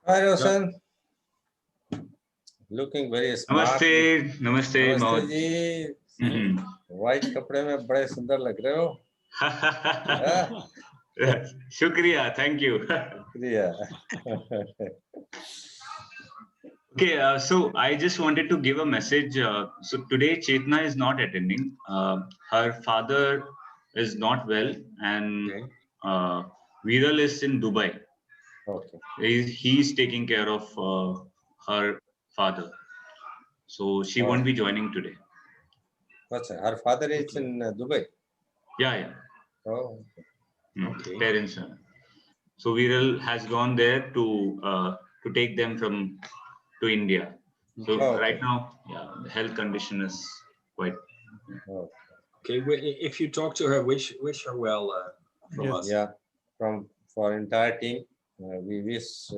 Hi, Roshan. Looking very smart. नमस्ते नमस्ते नमस्ते मौज जी। व्हाइट कपड़े में बड़े सुंदर लग रहे हो। शुक्रिया, thank you. शुक्रिया। Okay, so I just wanted to give a message. So today Chetna is not attending. Her father is not well, and Viral is in Dubai. Okay. He's taking care of her father, so she won't be joining today. What's her father is in Dubai? Yeah. Oh. Okay. Parents. So Viral has gone there to take them to India. So right now, the health condition is quite. Okay. If you talk to her, wish her well from us. Yeah, for entire team, we wish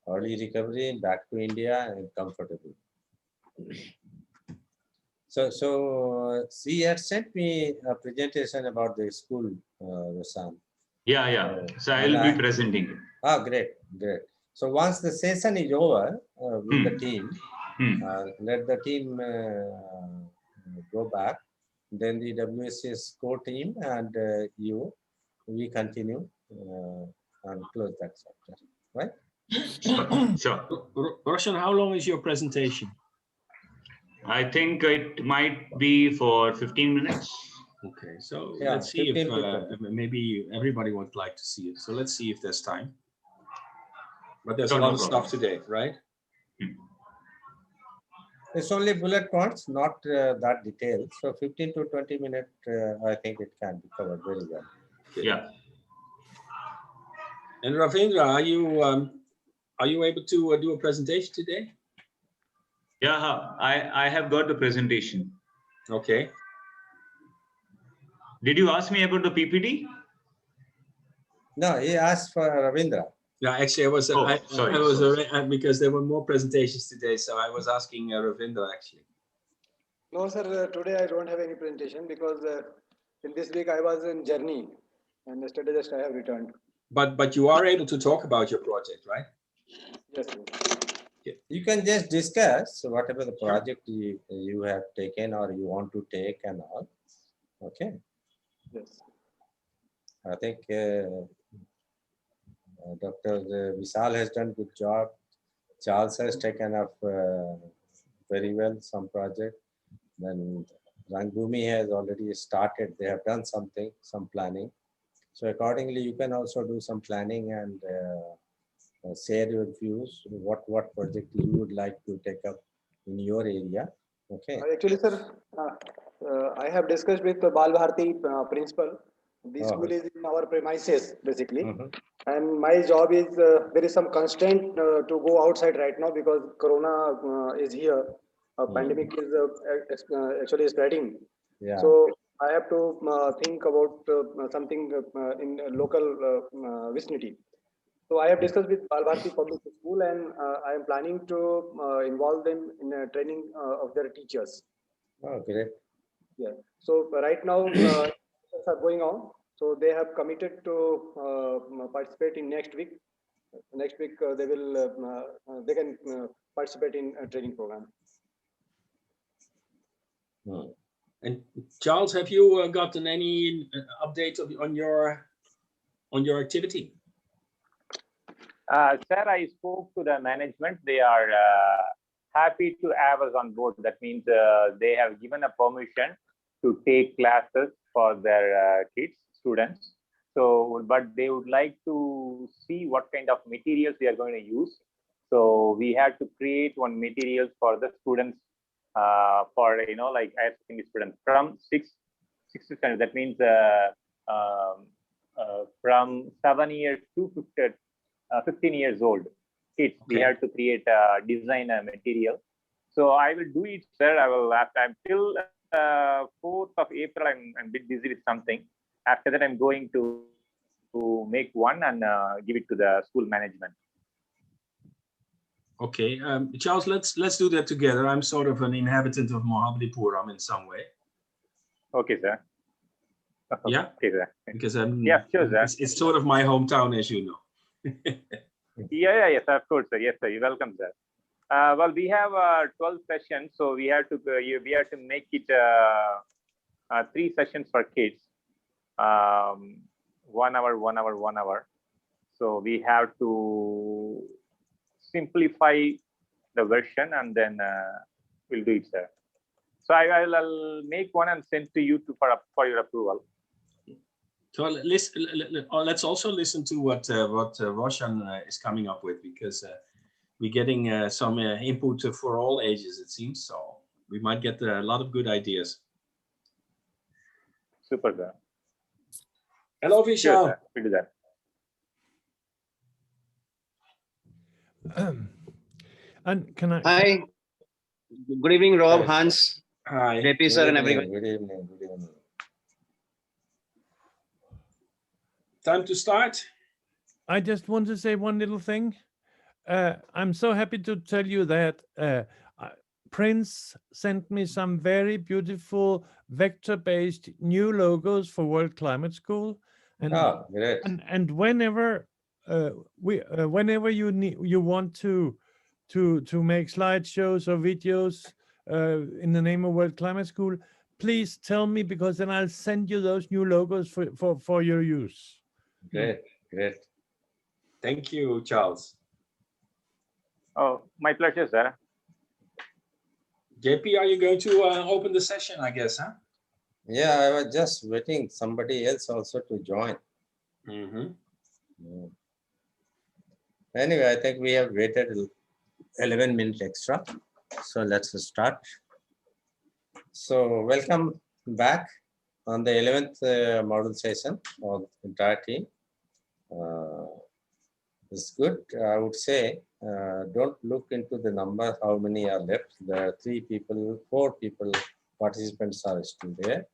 early recovery, back to India and comfortable. So she had sent me a presentation about the school, Roshan. Yeah. So I'll be presenting it. Great. So once the session is over with the team, let the team go back. Then the WCS core team and we continue and close that chapter, right? Sure. Roshan, how long is your presentation? I think it might be for 15 minutes. Okay, so let's see if maybe everybody would like to see it. So let's see if there's time. But there's a lot of stuff today, right? It's only bullet points, not that detailed. So 15 to 20 minutes, I think it can be covered very well. Okay. Yeah. And Ravindra, are you able to do a presentation today? Yeah, I have got the presentation. Okay. Did you ask me about the PPT? No, he asked for Ravindra. Yeah, actually, I was because there were more presentations today, so I was asking Ravindra actually. No, sir. Today I don't have any presentation because in this week I was in journey, and yesterday just I have returned. But you are able to talk about your project, right? Yes, sir. Okay. You can just discuss whatever the project you have taken or you want to take and all. Okay. Yes. I think Dr. Vishal has done good job. Charles has taken up very well some project. Then Rangbhumi has already started. They have done something, some planning. So accordingly, you can also do some planning and share your views. What project you would like to take up in your area? Okay. Actually, sir, I have discussed with the Bal Bharti principal. The school is in our premises basically, and my job is there is some constraint to go outside right now because Corona is here. Pandemic is actually spreading. Yeah. So I have to think about something in local vicinity. So I have discussed with Bal Bharti Public School, and I am planning to involve them in training of their teachers. Oh, great. Yeah. So right now are going on. So they have committed to participate in next week. Next week they will they can participate in a training program. And Charles, have you gotten any updates on your activity? Sir, I spoke to the management. They are happy to have us on board. That means they have given a permission to take classes for their students. So, but they would like to see what kind of materials we are going to use. So we had to create one materials for the students for like higher secondary students from 6 to 10. That means from 7 years to 15 years old kids. Okay. We have to create a design material. So I will do it, sir. I will I'm till 4th of April. I'm a bit busy with something. After that, I'm going to make one and give it to the school management. Okay, Charles, let's do that together. I'm sort of an inhabitant of Mahabalipuram in some way. Okay, sir. Yeah. Okay, sir. Because I'm. Yeah, sure, sir. It's sort of my hometown, as you know. Yes, of course, sir. Yes, sir. You're welcome, sir. Well, we have 12 sessions, so we have to make it 3 sessions for kids, 1 hour, 1 hour, 1 hour. So we have to simplify the version, and then we'll do it, sir. So I'll make one and send to you for your approval. So let's also listen to what Roshan is coming up with, because we're getting some input for all ages, it seems. So we might get a lot of good ideas. Super, sir. Hello, Vishal. Sure, we'll do that. And can I? Hi. Good evening, Rob, Hi. Hans, Hi. JP, sir, and everyone. Good evening. Good evening. Time to start. I just want to say one little thing. I'm so happy to tell you that Prince sent me some very beautiful vector-based new logos for World Climate School, and great. and whenever whenever you want to make slideshows or videos in the name of World Climate School, please tell me, because then I'll send you those new logos for your use. Great. Thank you, Charles. Oh, my pleasure, sir. JP, are you going to open the session, I guess, huh? Yeah, I was just waiting somebody else also to join. Mm-hmm. Yeah. Anyway, I think we have waited 11 minutes extra. So let's start. So welcome back on the 11th model session of the entire team. It's good. I would say don't look into the number, how many are left. There are 4 people, participants are still there.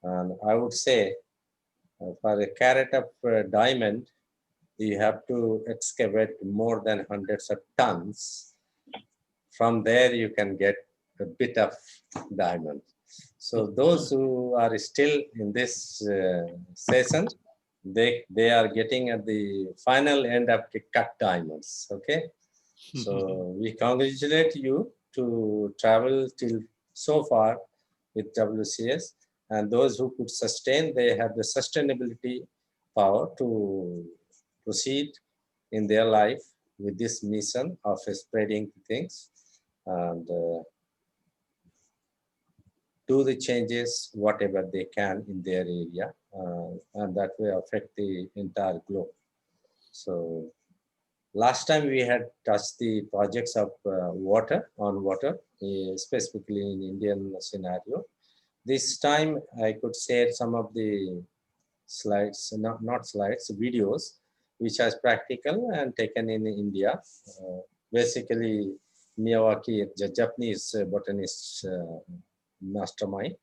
And I would say for a carat of diamond, you have to excavate more than hundreds of tons. From there, you can get a bit of diamond. So those who are still in this session, they are getting at the final end of the cut diamonds. Okay, so we congratulate you to travel till so far with WCS, and those who could sustain, they have the sustainability power to proceed in their life with this mission of spreading things and do the changes whatever they can in their area, and that will affect the entire globe. So last time we had touched the projects of water, specifically in Indian scenario. This time I could share some of the slides, not slides, videos, which are practical and taken in India. Basically, Miyawaki, the Japanese botanist mastermind.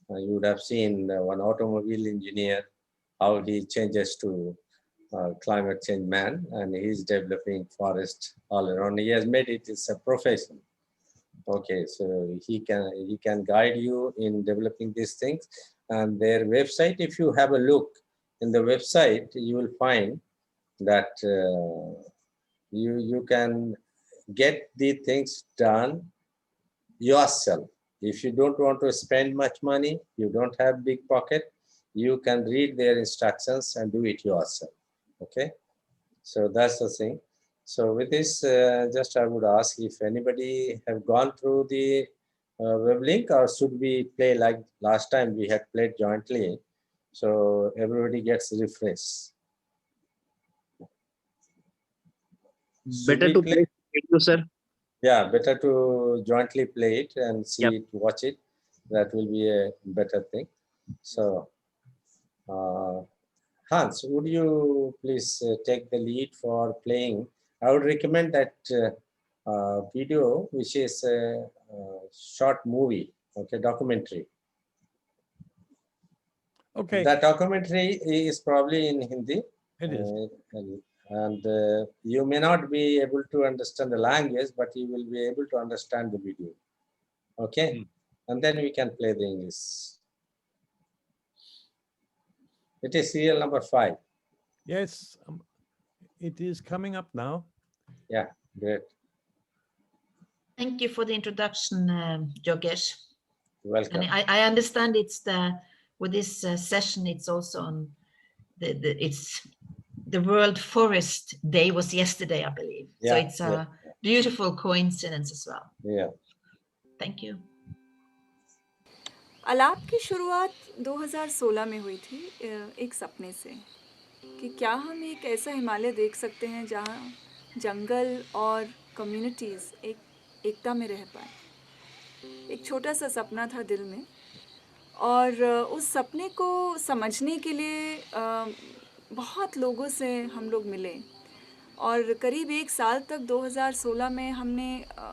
You would have seen one automobile engineer, how he changes to climate change man, and he's developing forest all around. He has made it as a profession. Okay, so he can guide you in developing these things. And their website, if you have a look in the website, you will find that you can get the things done yourself. If you don't want to spend much money, you don't have big pocket, you can read their instructions and do it yourself. Okay, so that's the thing. So with this, just I would ask if anybody have gone through the web link, or should we play like last time we had played jointly, so everybody gets refreshed. Better to play it, sir. Yeah, better to jointly play it and see it, watch it. That will be a better thing. So Hans, would you please take the lead for playing? I would recommend that video, which is a short movie, okay, documentary. Okay. That documentary is probably in Hindi. It is. And you may not be able to understand the language, but you will be able to understand the video. Okay? And then we can play the English. It is serial number 5. Yes. it is coming up now. Yeah, great. Thank you for the introduction, Yogesh. Welcome. And I understand it's with this session, it's also on it's the World Forest Day was yesterday, I believe. Yeah, so it's a beautiful coincidence as well. Yeah. Thank you. अलाप की शुरुआत 2016 में हुई थी एक सपने से कि क्या हम एक ऐसा हिमालय देख सकते हैं जहाँ जंगल और कम्युनिटीज़ एकता में रह पाए। एक छोटा सा सपना था दिल में और उस सपने को समझने के लिए बहुत लोगों से हम लोग मिले और करीब 1 साल तक 2016 में हमने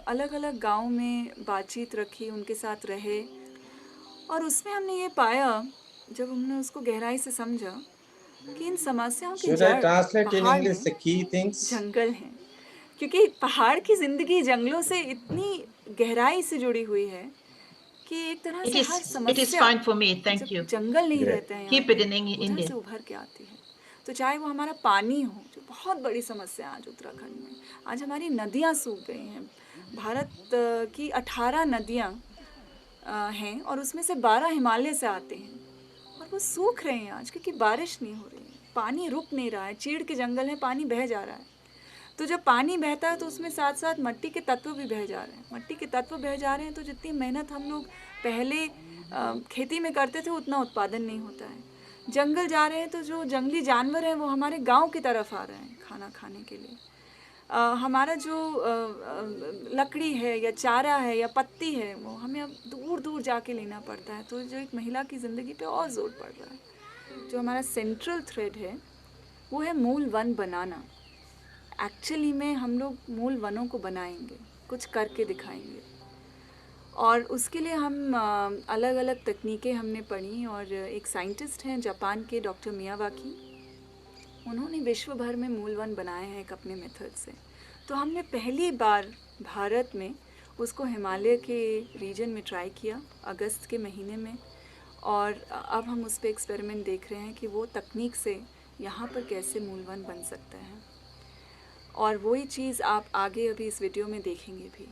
अलग अलग गाँव में बातचीत रखी, उनके साथ रहे और उसमें हमने ये पाया जब हमने उसको गहराई से समझा कि इन समस्याओं की जड़ पहाड़ हैं, जंगल हैं, क्योंकि पहाड़ की जिंदगी जंगलों से इतनी गहराई से जुड़ी हुई है कि एक तरह से हर समस्या जब जंगल नहीं रहते हैं यहाँ उधर से उभर के आती है। तो चाहे वो हमारा पानी हो, जो बहुत बड़ी समस्या है आज उत्तराखंड में, आज हमारी नदियाँ सूख गई हैं। भारत की 18 नदियाँ हैं और उसमें से 12 हिमालय से आते हैं और वो सूख रहे हैं आज क्योंकि बारिश नहीं हो रही है, पानी रुक नहीं रहा है। चीड़ के जंगल है, पानी बह जा रहा है। तो जब पानी बहता है तो उसमें साथ साथ मिट्टी के तत्व भी बह जा रहे हैं। मिट्टी के तत्व बह जा रहे हैं तो जितनी मेहनत हम लोग पहले खेती में करते थे उतना उत्पादन नहीं होता है। जंगल जा रहे हैं तो जो जंगली जानवर हैं वो हमारे गाँव की तरफ आ रहे हैं खाना खाने के लिए। हमारा जो लकड़ी है या चारा है या पत्ती है वो हमें अब दूर दूर जाके लेना पड़ता है। तो जो एक महिला की ज़िंदगी पे और ज़ोर पड़ रहा है। जो हमारा सेंट्रल थ्रेड है वो है मूल वन बनाना। एक्चुअली में हम लोग मूल वनों को बनाएंगे, कुछ करके दिखाएंगे और उसके लिए हम अलग अलग तकनीकें हमने पढ़ी और एक साइंटिस्ट हैं जापान के डॉक्टर मियावाकी, उन्होंने विश्व भर में मूल वन बनाए हैं एक अपने मेथड से। तो हमने पहली बार भारत में उसको हिमालय के रीजन में ट्राई किया अगस्त के महीने में और अब हम उस पर एक्सपेरिमेंट देख रहे हैं कि वो तकनीक से यहाँ पर कैसे मूल वन बन सकता है और वही चीज़ आप आगे अभी इस वीडियो में देखेंगे भी।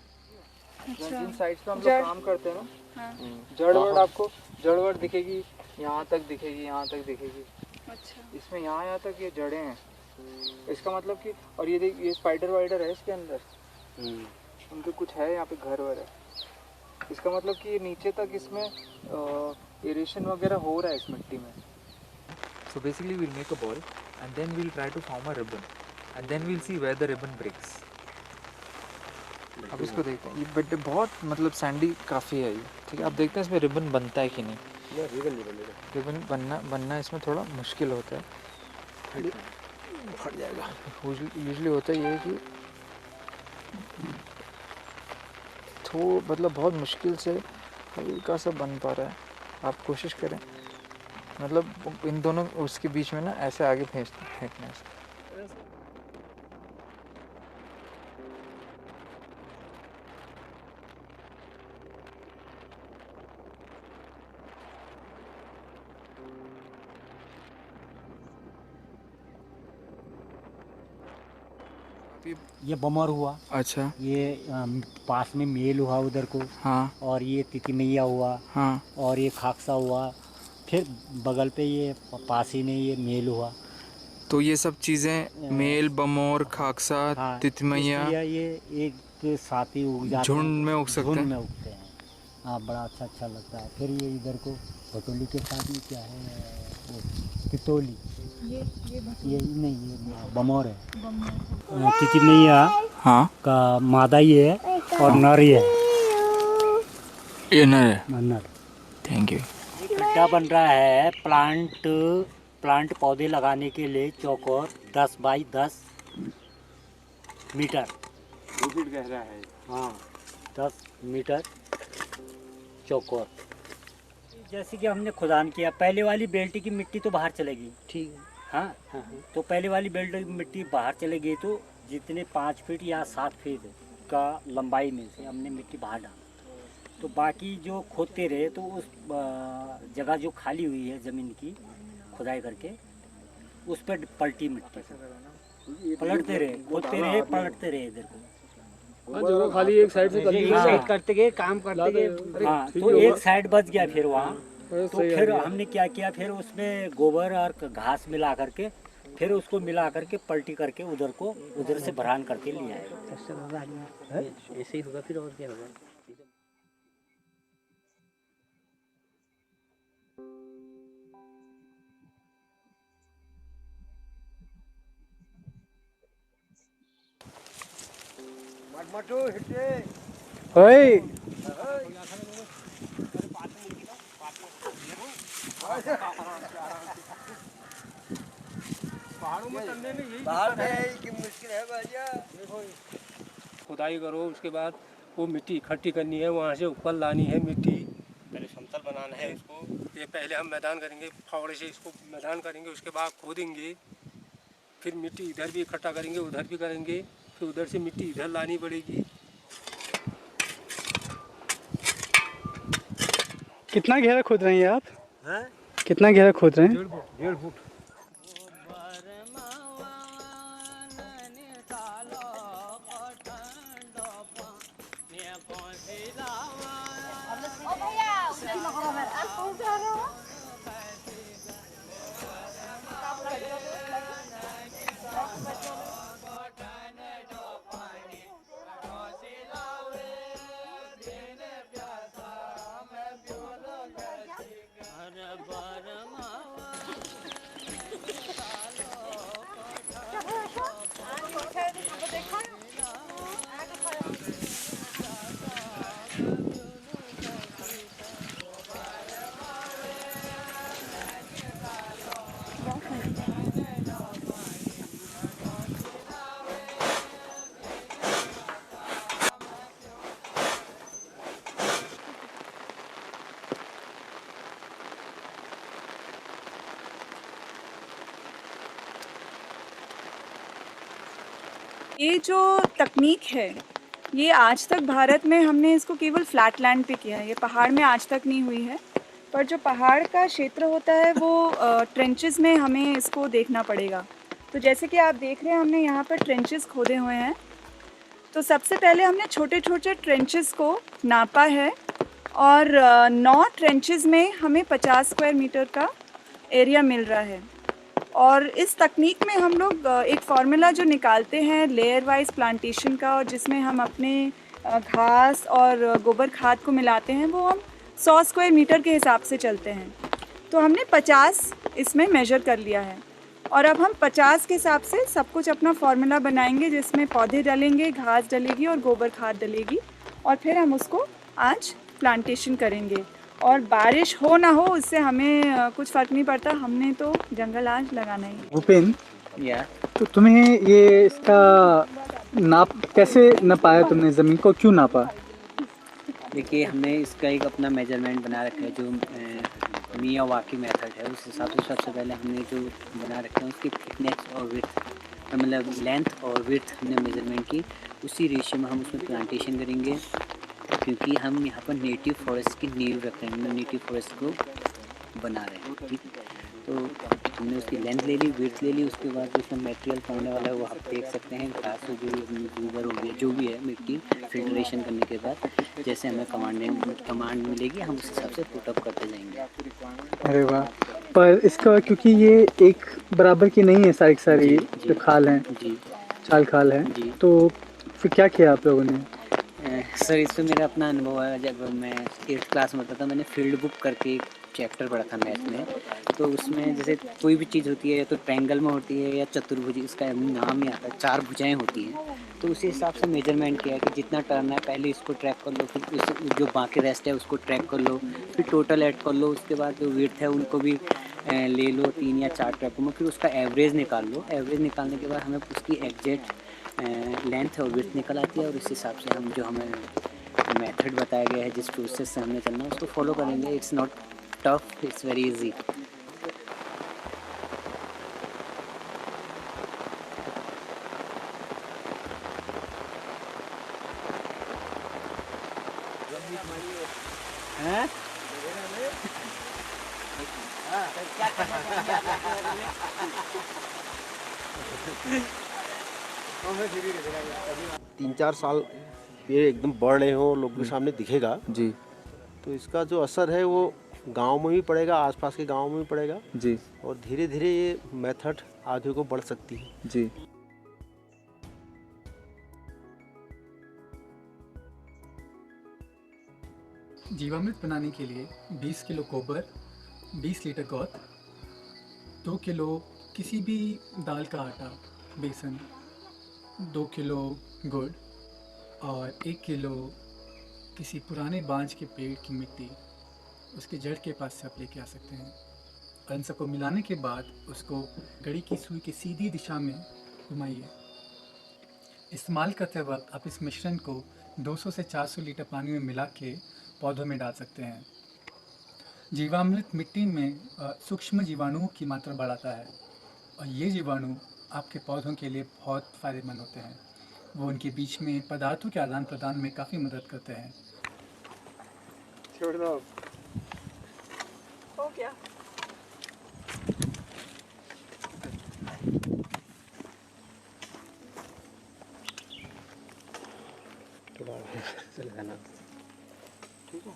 अच्छा। जिन साइड्स पे हम लोग काम करते हैं ना, हाँ। जड़ वर्ड आपको जड़ वर्ड दिखेगी, यहाँ तक दिखेगी, यहाँ तक दिखेगी। अच्छा। इसमें यहाँ तक ये जड़ें हैं, इसका मतलब कि और ये देख ये स्पाइडर वाइडर है इसके अंदर, उनके कुछ है यहाँ पे घर वर है। इसका मतलब कि ये नीचे तक इसमें एरेशन वगैरह हो रहा है इस मिट्टी में। So basically we'll make a ball and then we'll try to form a ribbon and then we'll see where the ribbon breaks. अब इसको देखते हैं, ये बट बहुत मतलब सैंडी काफ़ी है ये, ठीक है। अब देखते हैं इसमें रिबन बनता है कि नहीं। रिबन बनना इसमें थोड़ा मुश्किल होता है, फट जाएगा। यूजली होता है ये कि मतलब बहुत मुश्किल से हल्का सा बन पा रहा है। आप कोशिश करें, मतलब इन दोनों उसके बीच में ना ऐसे आगे फेंकना है। ये बमर हुआ। अच्छा। ये पास में मेल हुआ उधर को। हाँ। और ये तितिमैया हुआ। हाँ। और ये खाकसा हुआ, फिर बगल पे ये पास ही में ये मेल हुआ। तो ये सब चीज़ें मेल, बमोर, खाकसा, हाँ, तितिमैया ये एक साथ ही उग जाते हैं, झुंड में उग सकते हैं। झुंड में उगते हैं। हाँ, बड़ा अच्छा लगता है। फिर ये इधर को भटोली के साथ ही क्या है वो तितोली, ये नहीं, ये बमोर है। तितिमैया हाँ का मादा ये है और नर ये है। ये नर है। नर। Thank you. गड्ढा बन रहा है प्लांट पौधे लगाने के लिए चौकोर 10 बाई 10 मीटर। 2 फीट गहरा है। हाँ, 10 मीटर चौकोर। जैसे कि हमने खुदान किया, पहले वाली बेल्ट की मिट्टी तो बाहर चलेगी। ठीक है। हाँ, तो पहले वाली बेल्ट की मिट्टी बाहर चले गई तो जितने 5 फीट या 7 फीट का लंबाई में से हमने मिट्टी बाहर डाला। तो बाकी जो खोदते रहे तो उस जगह जो खाली हुई है ज़मीन की खुदाई करके उस पर पलटी मिट्टी पलटते रहे, खोदते रहे, पलटते रहे इधर को। जो खाली एक साइड से कर एक साइड करते गए, काम करते गए। हाँ, तो एक साइड बच गया फिर वहाँ। तो फिर हमने क्या किया, फिर उसमें गोबर और घास मिला करके फिर उसको मिला करके पलटी करके उधर से भरान करके ले आए। ऐसे ही होगा फिर, और क्या होगा। ओए पहाड़ों में चलने में यही मुश्किल है भैया। देखो खुदाई करो, उसके बाद वो मिट्टी इकट्ठी करनी है, वहाँ से ऊपर लानी है मिट्टी, पहले समतल बनाना है इसको। ये पहले हम मैदान करेंगे, फावड़े से इसको मैदान करेंगे, उसके बाद खोदेंगे, फिर मिट्टी इधर भी इकट्ठा करेंगे, उधर भी करेंगे, फिर उधर से मिट्टी इधर लानी पड़ेगी। कितना गहरा खोद रहे हैं आप? हैं? कितना गहरा खोद रहे हैं? 1.5 फुट। ये जो तकनीक है ये आज तक भारत में हमने इसको केवल फ्लैट लैंड पे किया है, ये पहाड़ में आज तक नहीं हुई है। पर जो पहाड़ का क्षेत्र होता है वो ट्रेंचेस में हमें इसको देखना पड़ेगा। तो जैसे कि आप देख रहे हैं हमने यहाँ पर ट्रेंचेस खोदे हुए हैं। तो सबसे पहले हमने छोटे छोटे ट्रेंचेस को नापा है और 9 ट्रेंचेस में हमें 50 स्क्वायर मीटर का एरिया मिल रहा है। और इस तकनीक में हम लोग एक फार्मूला जो निकालते हैं लेयर वाइज प्लांटेशन का, और जिसमें हम अपने घास और गोबर खाद को मिलाते हैं, वो हम 100 स्क्वायर मीटर के हिसाब से चलते हैं। तो हमने 50 इसमें मेजर कर लिया है और अब हम 50 के हिसाब से सब कुछ अपना फार्मूला बनाएंगे, जिसमें पौधे डलेंगे, घास डलेगी और गोबर खाद डलेगी, और फिर हम उसको आज प्लांटेशन करेंगे। और बारिश हो ना हो उससे हमें कुछ फ़र्क नहीं पड़ता, हमने तो जंगल आज लगाना ही है। भूपेन, तो तुम्हें ये इसका नाप कैसे नापाया तुमने, ज़मीन को क्यों नापा? देखिए, हमने इसका एक अपना मेजरमेंट बना रखा है जो मियावाकी मेथड है। उस हिसाब से सबसे पहले हमने जो बना रखा है उसकी थिकनेस और विड्थ, मतलब लेंथ और विड्थ हमने मेजरमेंट की। उसी रेशियो में हम उसमें प्लांटेशन करेंगे, क्योंकि हम यहाँ पर नेटिव फॉरेस्ट की नींव रख रहे हैं, नेटिव फॉरेस्ट को बना रहे हैं। ठीक है, तो हमने उसकी लेंथ ले ली, विड्थ ले ली। उसके बाद उसमें मटेरियल पड़ने वाला है वो आप देख सकते हैं, घास हो गई, गोबर हो गया, जो भी है मिट्टी, फिल्ट्रेशन करने के बाद जैसे हमें कमांड मिलेगी हम उस हिसाब से पुटअप करते जाएंगे। अरे वाह, पर इसका क्योंकि ये एक बराबर की नहीं है सारी जो खाल हैं, चाल खाल है, तो फिर क्या किया आप लोगों ने? सर, इसमें मेरा अपना अनुभव है। जब मैं 8th क्लास में होता था, मैंने फील्ड बुक करके एक चैप्टर पढ़ा था मैथ में। तो उसमें जैसे कोई भी चीज़ होती है या तो ट्रायंगल में होती है या चतुर्भुज, इसका नाम ही आता है, 4 भुजाएं होती हैं। तो उसी हिसाब से मेजरमेंट किया कि जितना टर्न है पहले इसको ट्रैक कर लो, फिर उस जो बाकी रेस्ट है उसको ट्रैक कर लो, फिर टोटल ऐड कर लो। उसके बाद जो विड्थ है उनको भी ले लो, 3 या 4 ट्रैकों में, फिर उसका एवरेज निकाल लो। एवरेज निकालने के बाद हमें उसकी एग्जैक्ट लेंथ और विड्थ निकल आती है, और इस हिसाब से हम जो हमें मेथड बताया गया है, जिस प्रोसेस से हमने चलना है उसको फॉलो करेंगे। It's not tough, it's very easy. 3-4 साल ये एकदम बढ़ रहे हो, लोग के सामने दिखेगा जी तो इसका जो असर है वो गांव में भी पड़ेगा, आसपास के गांव में भी पड़ेगा जी और धीरे धीरे ये मेथड आगे को बढ़ सकती है। जी। जीवामृत बनाने के लिए 20 किलो गोबर, 20 लीटर गोत, 2 किलो किसी भी दाल का आटा, बेसन, 2 किलो गुड़ और 1 किलो किसी पुराने बांज के पेड़ की मिट्टी उसके जड़ के पास से आप लेके आ सकते हैं। और इन सबको मिलाने के बाद उसको घड़ी की सुई की सीधी दिशा में घुमाइए। इस्तेमाल करते वक्त आप इस मिश्रण को 200 से 400 लीटर पानी में मिला के पौधों में डाल सकते हैं। जीवामृत मिट्टी में सूक्ष्म जीवाणुओं की मात्रा बढ़ाता है और ये जीवाणु आपके पौधों के लिए बहुत फ़ायदेमंद होते हैं। वो उनके बीच में पदार्थों के आदान प्रदान में काफ़ी मदद करते हैं। छोड़ दो। हो गया। लगाना ठीक है।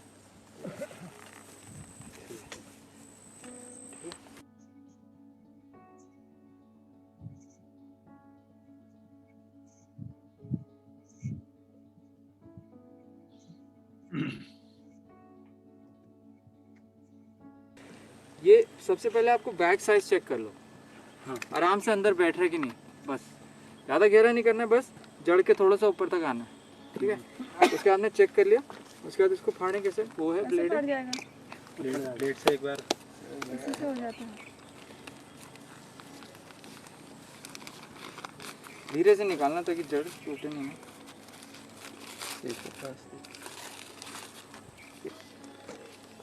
ये सबसे पहले आपको बैक साइज चेक कर लो। हाँ। आराम से अंदर बैठ रहे कि नहीं, बस ज़्यादा गहरा नहीं करना है, बस जड़ के थोड़ा सा ऊपर तक आना है, ठीक है। उसके बाद ने चेक कर लिया, उसके बाद इसको फाड़ें कैसे, वो है ब्लेड, ब्लेड से एक बार इसी से हो जाता है। धीरे से निकालना ताकि जड़ टूटे नहीं।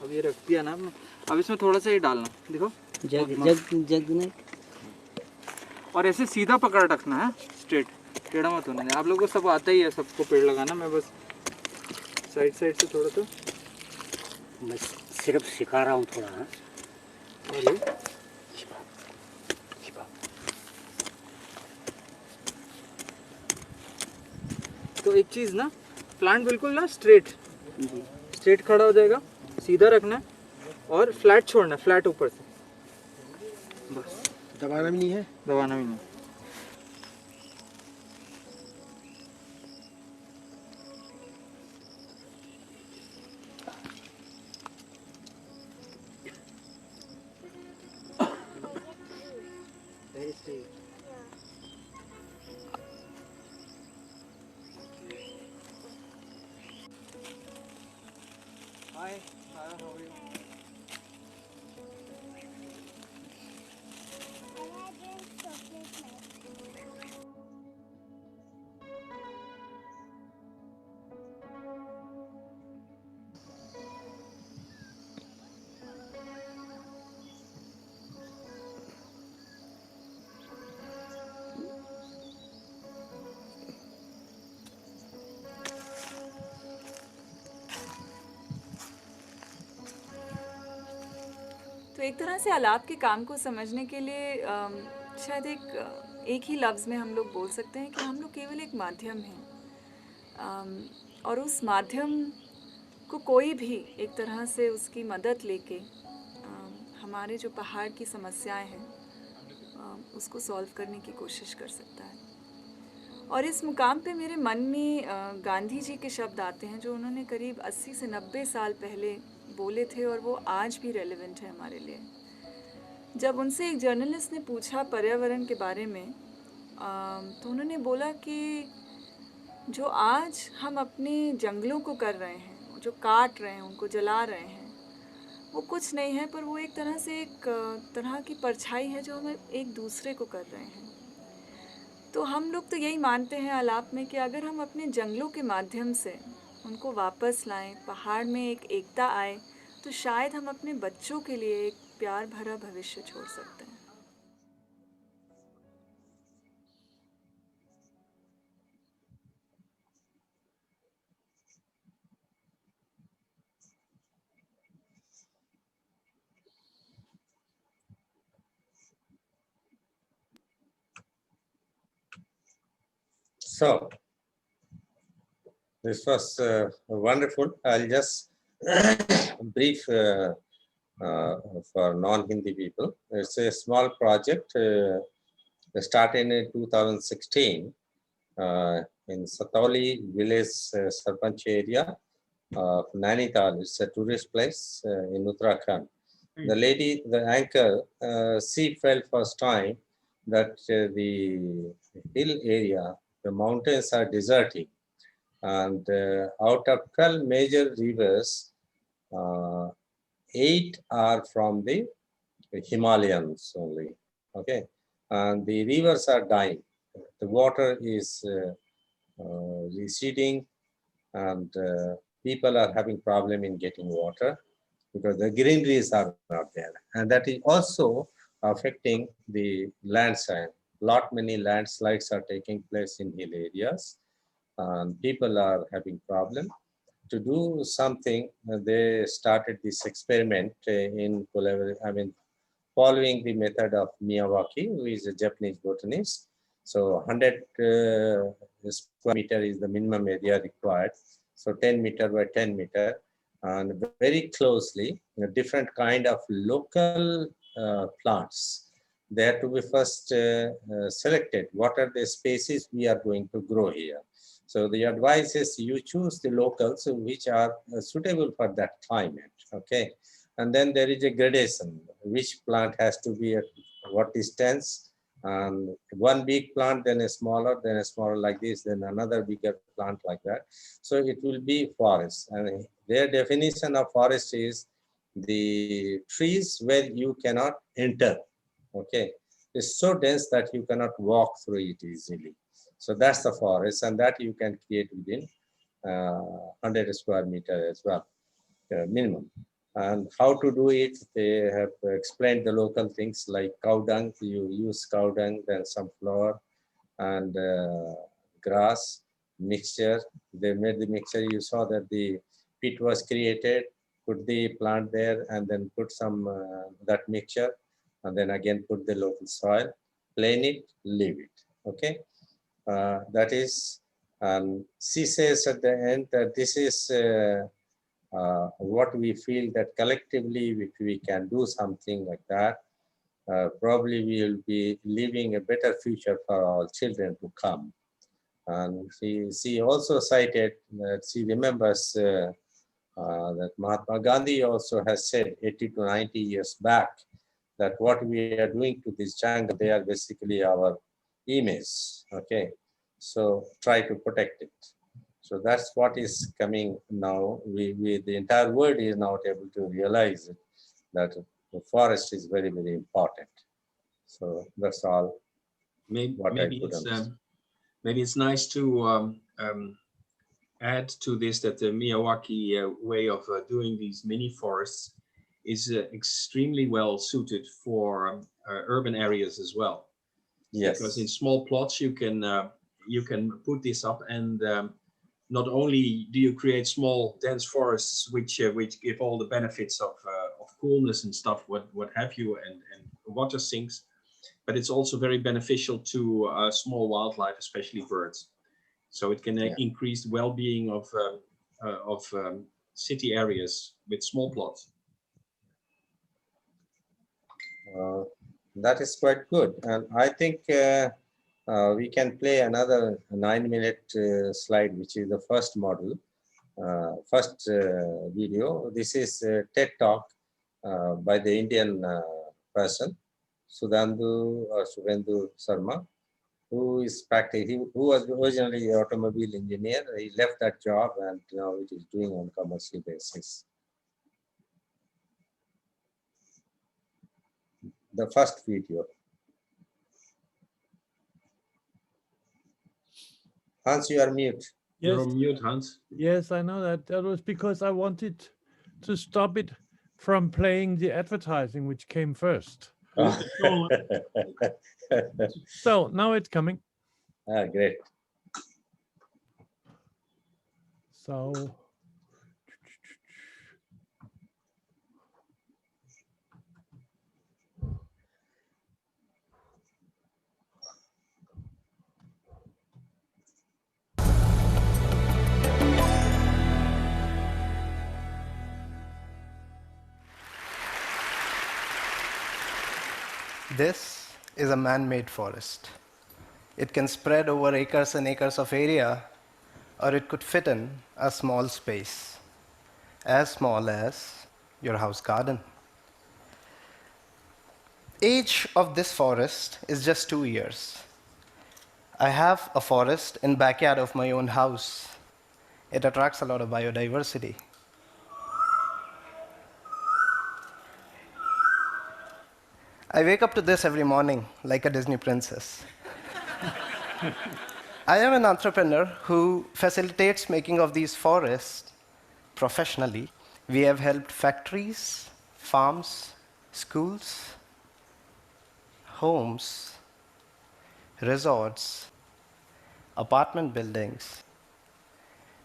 अब ये रख दिया ना आपने, अब इसमें थोड़ा सा ही डालना, देखो जग जग जग नहीं, और ऐसे सीधा पकड़ रखना है, स्ट्रेट, टेढ़ा मत होना। आप लोगों को सब आता ही है, सबको पेड़ लगाना, मैं बस साइड साइड से थोड़ा सा मैं सिर्फ सिखा रहा हूँ थोड़ा। है और ये तो एक चीज़ ना, प्लांट बिल्कुल ना स्ट्रेट स्ट्रेट खड़ा हो जाएगा, सीधा रखना है और फ्लैट छोड़ना है, फ्लैट ऊपर से, बस। दबाना भी नहीं है, दबाना भी नहीं। Hi, how are you? तो एक तरह से आलाप के काम को समझने के लिए शायद एक ही लफ्ज़ में हम लोग बोल सकते हैं कि हम लोग केवल एक माध्यम हैं, और उस माध्यम को कोई भी एक तरह से उसकी मदद लेके हमारे जो पहाड़ की समस्याएं हैं उसको सॉल्व करने की कोशिश कर सकता है। और इस मुकाम पे मेरे मन में गांधी जी के शब्द आते हैं जो उन्होंने करीब 80 से 90 साल पहले बोले थे और वो आज भी रेलेवेंट है हमारे लिए। जब उनसे एक जर्नलिस्ट ने पूछा पर्यावरण के बारे में, तो उन्होंने बोला कि जो आज हम अपने जंगलों को कर रहे हैं, जो काट रहे हैं, उनको जला रहे हैं, वो कुछ नहीं है, पर वो एक तरह से एक तरह की परछाई है जो हम एक दूसरे को कर रहे हैं। तो हम लोग तो यही मानते हैं आलाप में कि अगर हम अपने जंगलों के माध्यम से उनको वापस लाएं, पहाड़ में एक एकता आए, तो शायद हम अपने बच्चों के लिए एक प्यार भरा भविष्य छोड़ सकते हैं। So this was wonderful. I'll just brief for non-Hindi people. It's a small project started in 2016 in Satauli village Sarpanch area of Nainital. It's a tourist place in Uttarakhand. The lady, the anchor, she felt first time that the hill area, the mountains are desertic, and out of 12 major rivers, 8 are from the Himalayas only. Okay, and the rivers are dying. The water is receding, and people are having problem in getting water because the greeneries are not there, and that is also affecting the landslide. Many landslides are taking place in hill areas, and people are having problem. To do something, they started this experiment in following the method of Miyawaki, who is a Japanese botanist. So 100 square meter is the minimum area required. So 10 meter by 10 meter, and very closely, different kind of local plants. They have to be first selected. What are the species we are going to grow here? So the advice is you choose the locals which are suitable for that climate. Okay. And then there is a gradation, which plant has to be at what distance, and one big plant, then a smaller like this, then another bigger plant like that. So it will be forest. And their definition of forest is the trees where you cannot enter. Okay. It's so dense that you cannot walk through it easily. So that's the forest, and that you can create within 100 square meter as well, minimum. And how to do it, they have explained the local things like cow dung. You use cow dung, then some flour and grass mixture. They made the mixture. You saw that the pit was created, put the plant there, and then put some that mixture, and then again put the local soil, plane it, leave it. Okay, that is. She says at the end that this is what we feel that collectively, if we can do something like that, probably we will be leaving a better future for our children to come. And she also cited that she remembers that Mahatma Gandhi also has said 80 to 90 years back that what we are doing to this jungle, they are basically our image. Okay, so try to protect it. So that's what is coming now. The entire world is now able to realize it, that the forest is very, very important. So that's all. Maybe it's nice to add to this that the Miyawaki way of doing these mini forests is extremely well suited for urban areas as well. Yes. Because in small plots you can put this up, and not only do you create small dense forests which give all the benefits of coolness and stuff, what have you, and water sinks, but it's also very beneficial to small wildlife, especially birds. So it can increase the well-being of city areas with small plots. That is quite good, and I think we can play another 9-minute slide, which is the first model, first video. This is a TED talk by the Indian person, Subhendu Sharma, who was originally an automobile engineer. He left that job and now it is doing on commercial basis. The first video. Hans, you are mute. Yes. You're on mute, Hans. Yes, I know that. That was because I wanted to stop it from playing the advertising, which came first. So now it's coming. Ah, great. So This is a man-made forest. It can spread over acres and acres of area, or it could fit in a small space, as small as your house garden. Age of this forest is just 2 years. I have a forest in backyard of my own house. It attracts a lot of biodiversity. I wake up to this every morning like a Disney princess. I am an entrepreneur who facilitates making of these forests professionally. We have helped factories, farms, schools, homes, resorts, apartment buildings,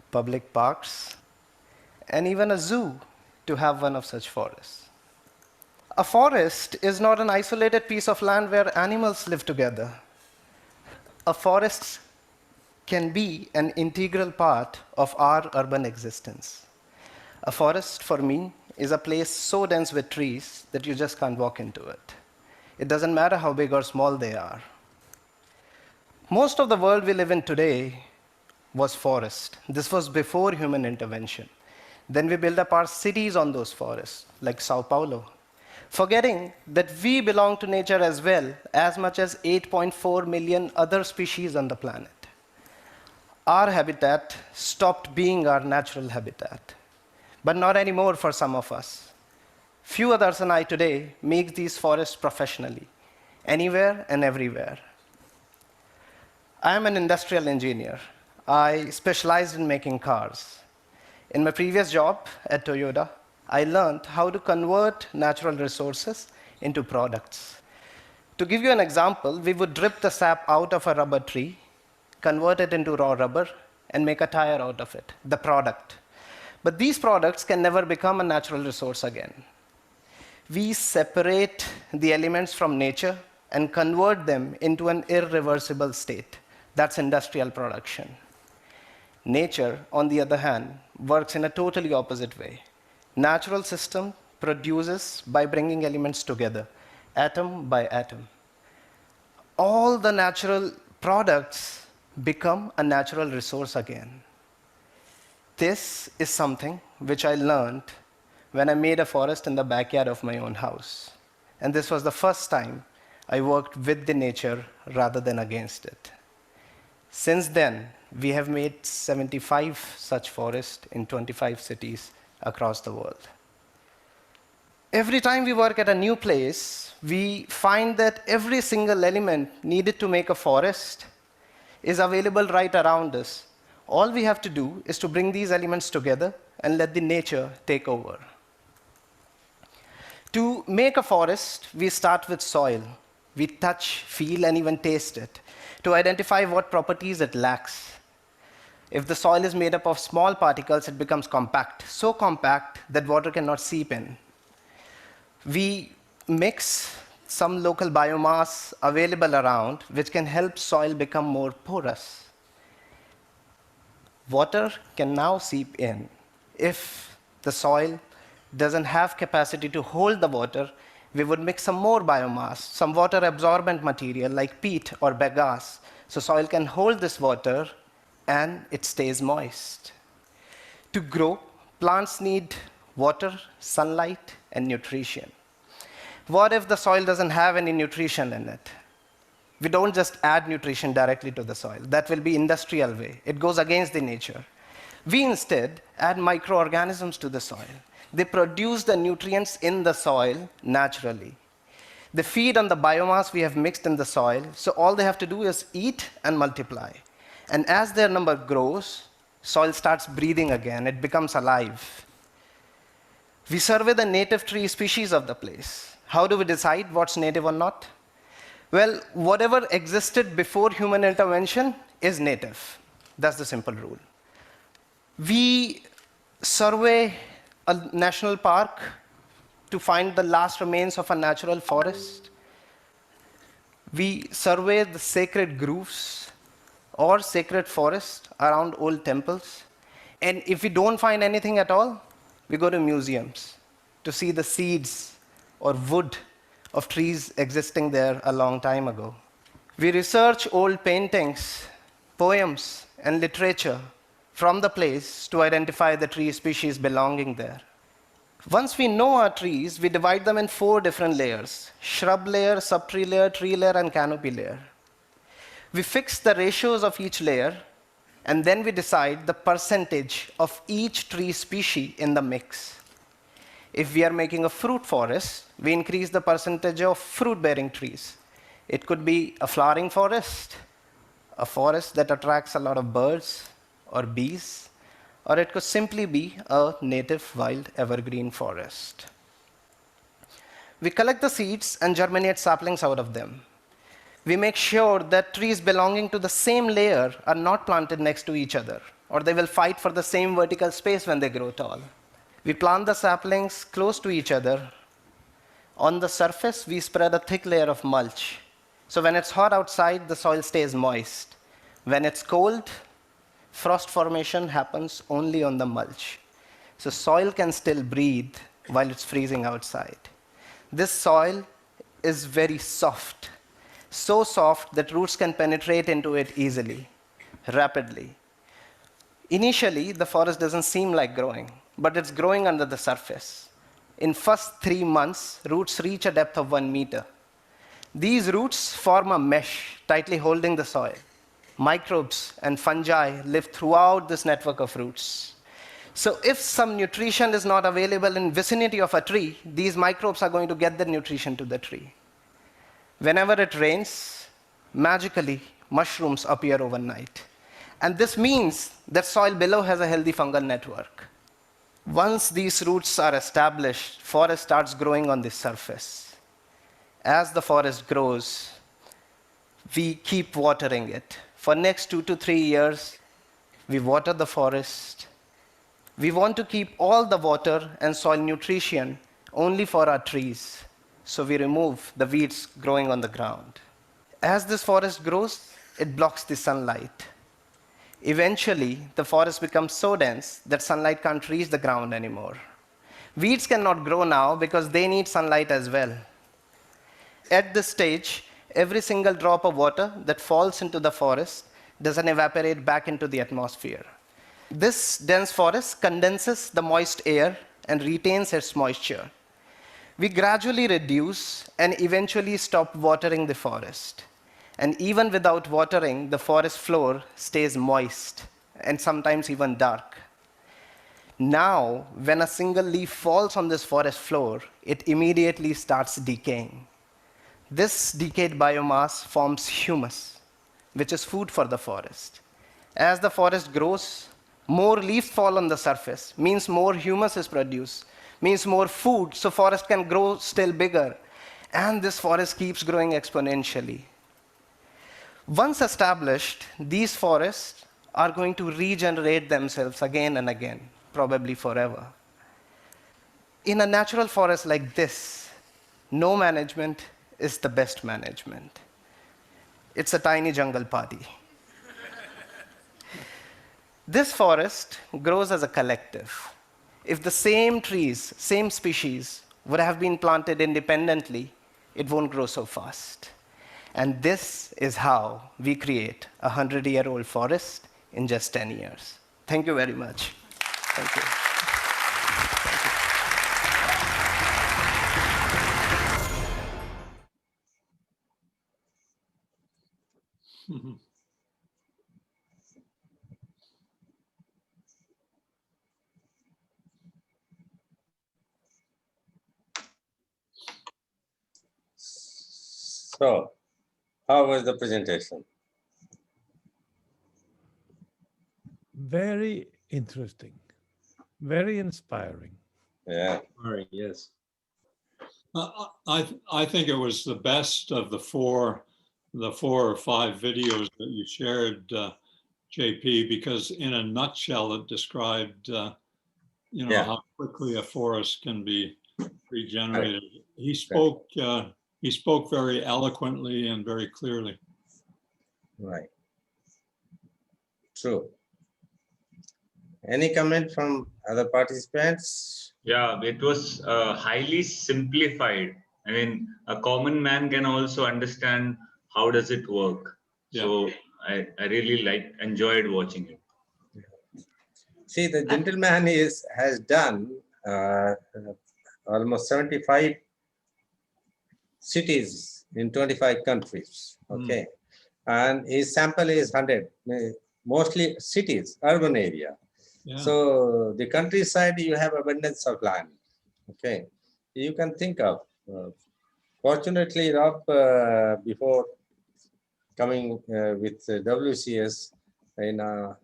public parks, and even a zoo to have one of such forests. A forest is not an isolated piece of land where animals live together. A forest can be an integral part of our urban existence. A forest, for me, is a place so dense with trees that you just can't walk into it. It doesn't matter how big or small they are. Most of the world we live in today was forest. This was before human intervention. Then we built up our cities on those forests, like Sao Paulo, forgetting that we belong to nature as well, as much as 8.4 million other species on the planet. Our habitat stopped being our natural habitat, but not anymore for some of us. Few others and I today make these forests professionally, anywhere and everywhere. I am an industrial engineer. I specialized in making cars. In my previous job at Toyota, I learned how to convert natural resources into products. To give you an example, we would drip the sap out of a rubber tree, convert it into raw rubber, and make a tire out of it, the product. But these products can never become a natural resource again. We separate the elements from nature and convert them into an irreversible state. That's industrial production. Nature, on the other hand, works in a totally opposite way. Natural system produces by bringing elements together, atom by atom. All the natural products become a natural resource again. This is something which I learned when I made a forest in the backyard of my own house. And this was the first time I worked with the nature rather than against it. Since then, we have made 75 such forests in 25 cities across the world. Every time we work at a new place, we find that every single element needed to make a forest is available right around us. All we have to do is to bring these elements together and let the nature take over. To make a forest, we start with soil. We touch, feel, and even taste it to identify what properties it lacks. If the soil is made up of small particles, it becomes compact, so compact that water cannot seep in. We mix some local biomass available around, which can help soil become more porous. Water can now seep in. If the soil doesn't have capacity to hold the water, we would mix some more biomass, some water absorbent material like peat or bagasse, so soil can hold this water and it stays moist. To grow, plants need water, sunlight, and nutrition. What if the soil doesn't have any nutrition in it? We don't just add nutrition directly to the soil. That will be industrial way. It goes against the nature. We instead add microorganisms to the soil. They produce the nutrients in the soil naturally. They feed on the biomass we have mixed in the soil, so all they have to do is eat and multiply. And as their number grows, soil starts breathing again. It becomes alive. We survey the native tree species of the place. How do we decide what's native or not? Well, whatever existed before human intervention is native. That's the simple rule. We survey a national park to find the last remains of a natural forest. We survey the sacred groves or sacred forests around old temples. And if we don't find anything at all, we go to museums to see the seeds or wood of trees existing there a long time ago. We research old paintings, poems, and literature from the place to identify the tree species belonging there. Once we know our trees, we divide them in 4 different layers: shrub layer, subtree layer, tree layer, and canopy layer. We fix the ratios of each layer, and then we decide the percentage of each tree species in the mix. If we are making a fruit forest, we increase the percentage of fruit-bearing trees. It could be a flowering forest, a forest that attracts a lot of birds or bees, or it could simply be a native wild evergreen forest. We collect the seeds and germinate saplings out of them. We make sure that trees belonging to the same layer are not planted next to each other, or they will fight for the same vertical space when they grow tall. We plant the saplings close to each other. On the surface, we spread a thick layer of mulch. So when it's hot outside, the soil stays moist. When it's cold, frost formation happens only on the mulch. So soil can still breathe while it's freezing outside. This soil is very soft, so soft that roots can penetrate into it easily, rapidly. Initially, the forest doesn't seem like growing, but it's growing under the surface. In first 3 months, roots reach a depth of 1 meter. These roots form a mesh tightly holding the soil. Microbes and fungi live throughout this network of roots. So if some nutrition is not available in vicinity of a tree, these microbes are going to get the nutrition to the tree. Whenever it rains, magically, mushrooms appear overnight. And this means that soil below has a healthy fungal network. Once these roots are established, forest starts growing on the surface. As the forest grows, we keep watering it. For next 2 to 3 years, we water the forest. We want to keep all the water and soil nutrition only for our trees. So we remove the weeds growing on the ground. As this forest grows, it blocks the sunlight. Eventually, the forest becomes so dense that sunlight can't reach the ground anymore. Weeds cannot grow now because they need sunlight as well. At this stage, every single drop of water that falls into the forest doesn't evaporate back into the atmosphere. This dense forest condenses the moist air and retains its moisture. We gradually reduce and eventually stop watering the forest. And even without watering, the forest floor stays moist and sometimes even dark. Now, when a single leaf falls on this forest floor, it immediately starts decaying. This decayed biomass forms humus, which is food for the forest. As the forest grows, more leaves fall on the surface, means more humus is produced, means more food, so forest can grow still bigger. And this forest keeps growing exponentially. Once established, these forests are going to regenerate themselves again and again, probably forever. In a natural forest like this, no management is the best management. It's a tiny jungle party. This forest grows as a collective. If the same trees, same species, would have been planted independently, it won't grow so fast. And this is how we create a 100-year-old forest in just 10 years. Thank you very much. Thank you. So, how was the presentation? Very interesting, very inspiring. Yeah. All right, yes. I think it was the best of the four or five videos that you shared, JP, because in a nutshell, it described, how quickly a forest can be regenerated. Right. He spoke very eloquently and very clearly. Right. True. Any comment from other participants? Yeah, it was highly simplified I mean, a common man can also understand how does it work. Yeah. So I really enjoyed watching it. See, the gentleman has done almost 75 cities in 25 countries. Okay. And his sample is 100, mostly cities, urban area. Yeah. So the countryside, you have abundance of land. Okay. You can think of. Fortunately, Rob, before coming with WCS in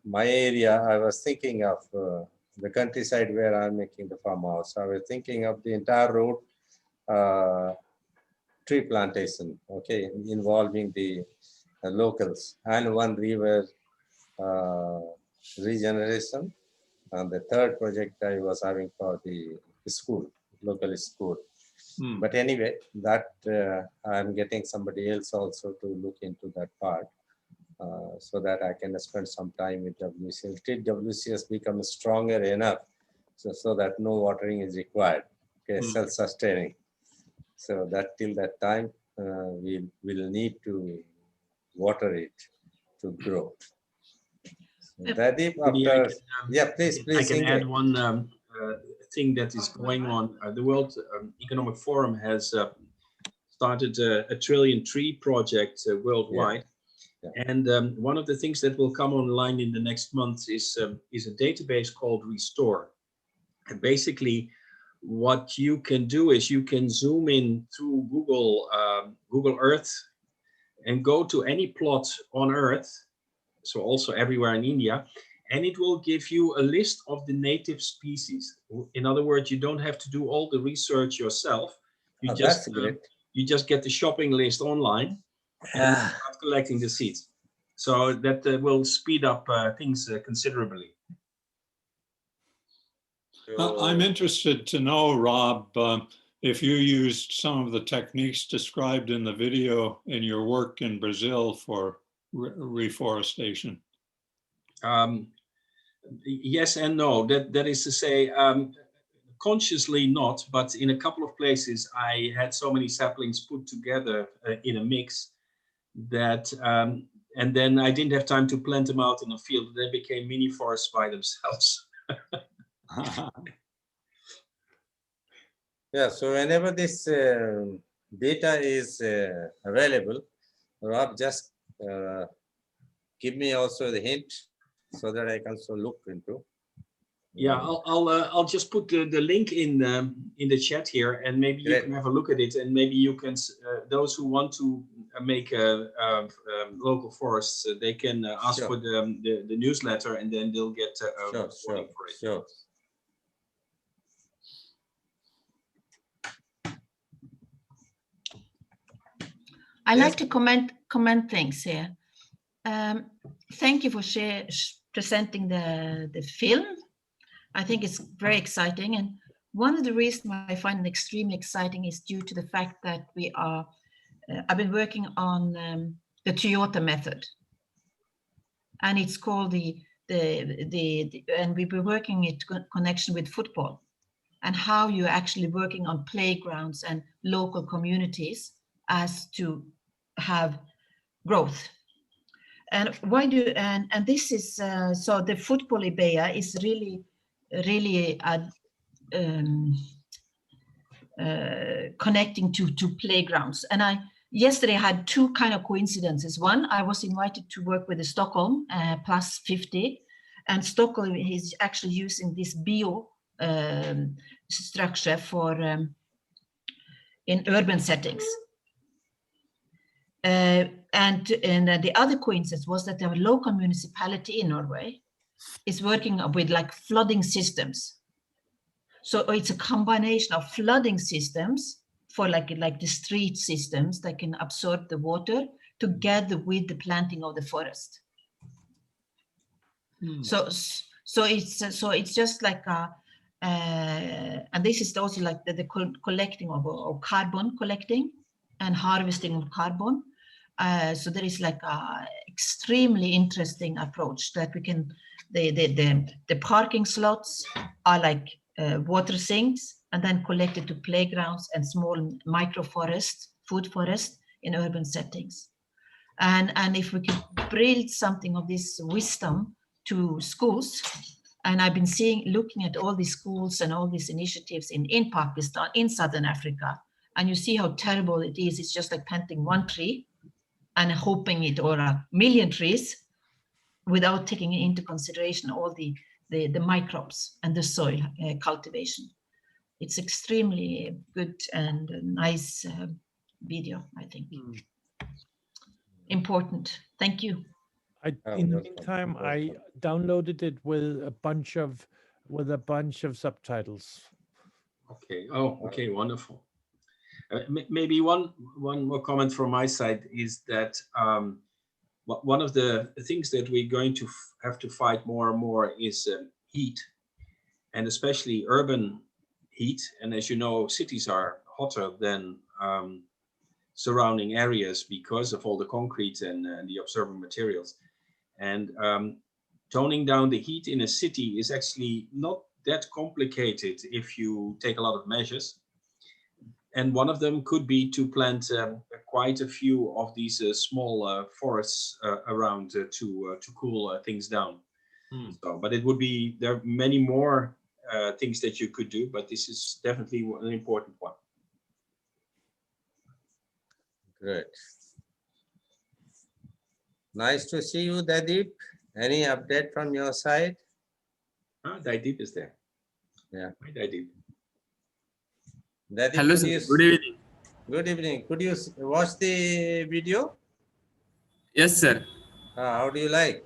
my area, I was thinking of the countryside where I'm making the farmhouse. I was thinking of the entire road tree plantation, okay, involving the locals, and one river regeneration. And the third project I was having for the school, local school. But anyway, that I'm getting somebody else also to look into that part so that I can spend some time with WCS. Till WCS becomes stronger enough so that no watering is required, okay, self-sustaining. So that till that time, we will need to water it to grow. Pradeep, after, please, I can Ingrid. add one thing that is going on. The World Economic Forum has started a trillion tree project worldwide. And one of the things that will come online in the next month is a database called Restore. And basically, what you can do is you can zoom in through Google Earth and go to any plot on Earth, so also everywhere in India, and it will give you a list of the native species. In other words, you don't have to do all the research yourself. You you just get the shopping list online and start collecting the seeds. So that will speed up things considerably. I'm interested to know, Rob, if you used some of the techniques described in the video in your work in Brazil for reforestation. Yes and no. That is to say, consciously not, but in a couple of places I had so many saplings put together in a mix that, and then I didn't have time to plant them out in a field. They became mini forests by themselves. Yeah, so whenever this data is available, Rob, just give me also the hint so that I can also look into. Yeah, I'll just put the link in the chat here, and maybe you can have a look at it, and maybe you can those who want to make local forests, they can ask for the newsletter, and then they'll get a warning for it. Sure. I like to comment things here. Thank you for presenting the film. I think it's very exciting, and one of the reasons I find it extremely exciting is due to the fact that we are. I've been working on the Toyota method, and it's called and we've been working in connection with football, and how you're actually working on playgrounds and local communities as to have growth. And and this is so the football IBEA is really connecting to playgrounds. And yesterday I had two kind of coincidences. One, I was invited to work with the Stockholm Plus 50, and Stockholm is actually using this bio structure for in urban settings. And the other coincidence was that the local municipality in Norway is working with like flooding systems. So it's a combination of flooding systems for like the street systems that can absorb the water together with the planting of the forest. So it's just like and this is also like the collecting of carbon collecting and harvesting of carbon. So there is like a extremely interesting approach that we can, the parking slots are like water sinks, and then collected to playgrounds and small micro forests, food forests in urban settings. And if we could build something of this wisdom to schools, and I've been looking at all these schools and all these initiatives in Pakistan, in Southern Africa, and you see how terrible it is. It's just like planting one tree and hoping it, or a million trees, without taking into consideration all the microbes and the soil cultivation. It's extremely good and nice video, I think. Important. Thank you. In the meantime, I downloaded it with a bunch of subtitles. Okay. Oh, okay. Wonderful. Maybe one more comment from my side is that one of the things that we're going to have to fight more and more is heat, and especially urban heat. And as you know, cities are hotter than surrounding areas because of all the concrete and the absorbent materials. And toning down the heat in a city is actually not that complicated if you take a lot of measures. And one of them could be to plant quite a few of these small forests around to cool things down. So, but it would be, there are many more things that you could do, but this is definitely an important one. Great. Nice to see you, Dadeep. Any update from your side? Dadeep is there. Yeah. Hi, Dadeep. Dadeep, Hello, sir. Good evening. Good evening. Could you watch the video? Yes, sir. How do you like?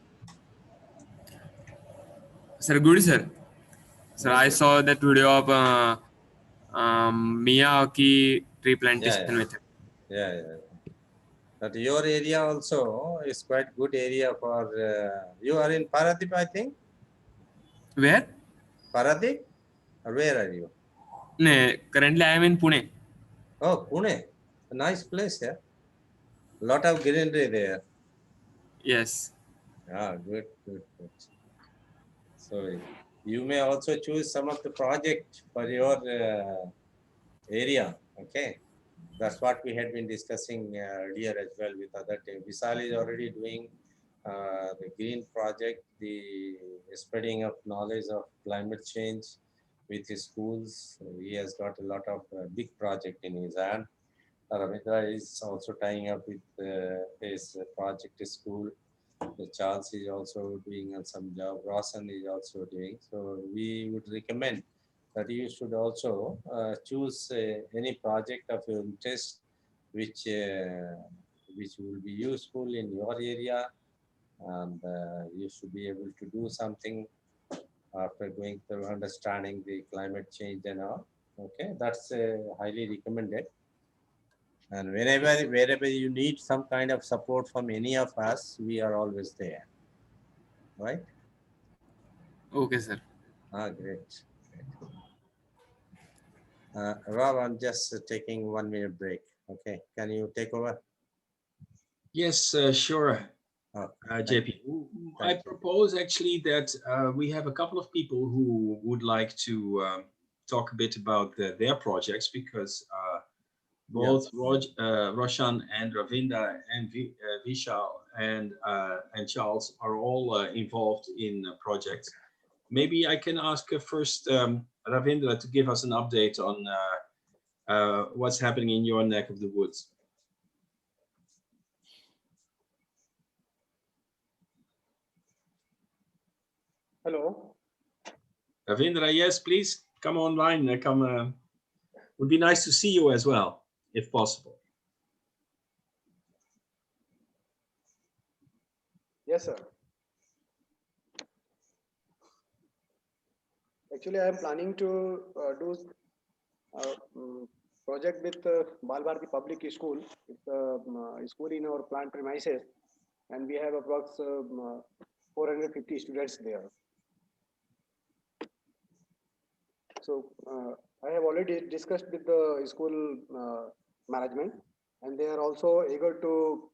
Sir, good, sir. Sir, I saw that video of Miyawaki tree plantation method. Yeah. But your area also is quite good area for, you are in Paradip, I think? Where? Paradip? Or where are you? No, currently I am in Pune. Oh, Pune. A nice place here. Lot of greenery there. Yes. Good. So you may also choose some of the project for your area. Okay. That's what we had been discussing earlier as well with other team. Vishal is already doing the green project, the spreading of knowledge of climate change with his schools. He has got a lot of big project in his hand. Ravindra is also tying up with his project school. Charles is also doing some job. Roshan is also doing. So we would recommend that you should also choose any project of your interest which will be useful in your area, and you should be able to do something after going through understanding the climate change and all. Okay, that's highly recommended. And wherever you need some kind of support from any of us, we are always there. Right? Okay, sir. Great. Rob, I'm just taking 1 minute break. Okay, can you take over? Yes, sure. JP, I propose actually that we have a couple of people who would like to talk a bit about their projects, because both Roshan and Ravinda and Vishal and Charles are all involved in projects. Maybe I can ask first Ravindra to give us an update on what's happening in your neck of the woods. Hello. Ravindra, yes, please come online. Would be nice to see you as well, if possible. Yes, sir. Actually, I am planning to do project with Bal Bharati Public School. It's a school in our plant premises, and we have approx 450 students there. So I have already discussed with the school management, and they are also eager to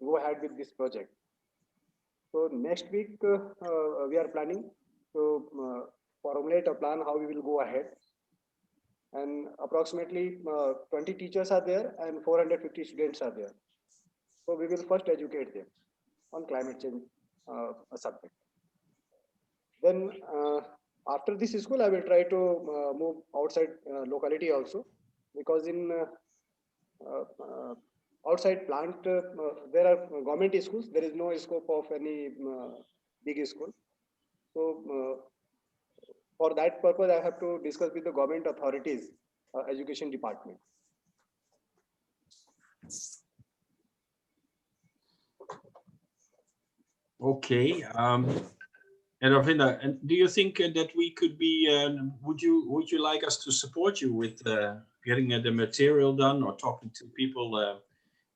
go ahead with this project. So next week we are planning to formulate a plan how we will go ahead. and approximately 20 teachers are there and 450 students are there. So we will first educate them on climate change subject. Then after this school, I will try to move outside locality also, because in outside plant there are government schools. There is no scope of any big school. So for that purpose, I have to discuss with the government authorities, education department. Okay. And Ravinda, and do you think that we could be? Would you like us to support you with getting the material done, or talking to people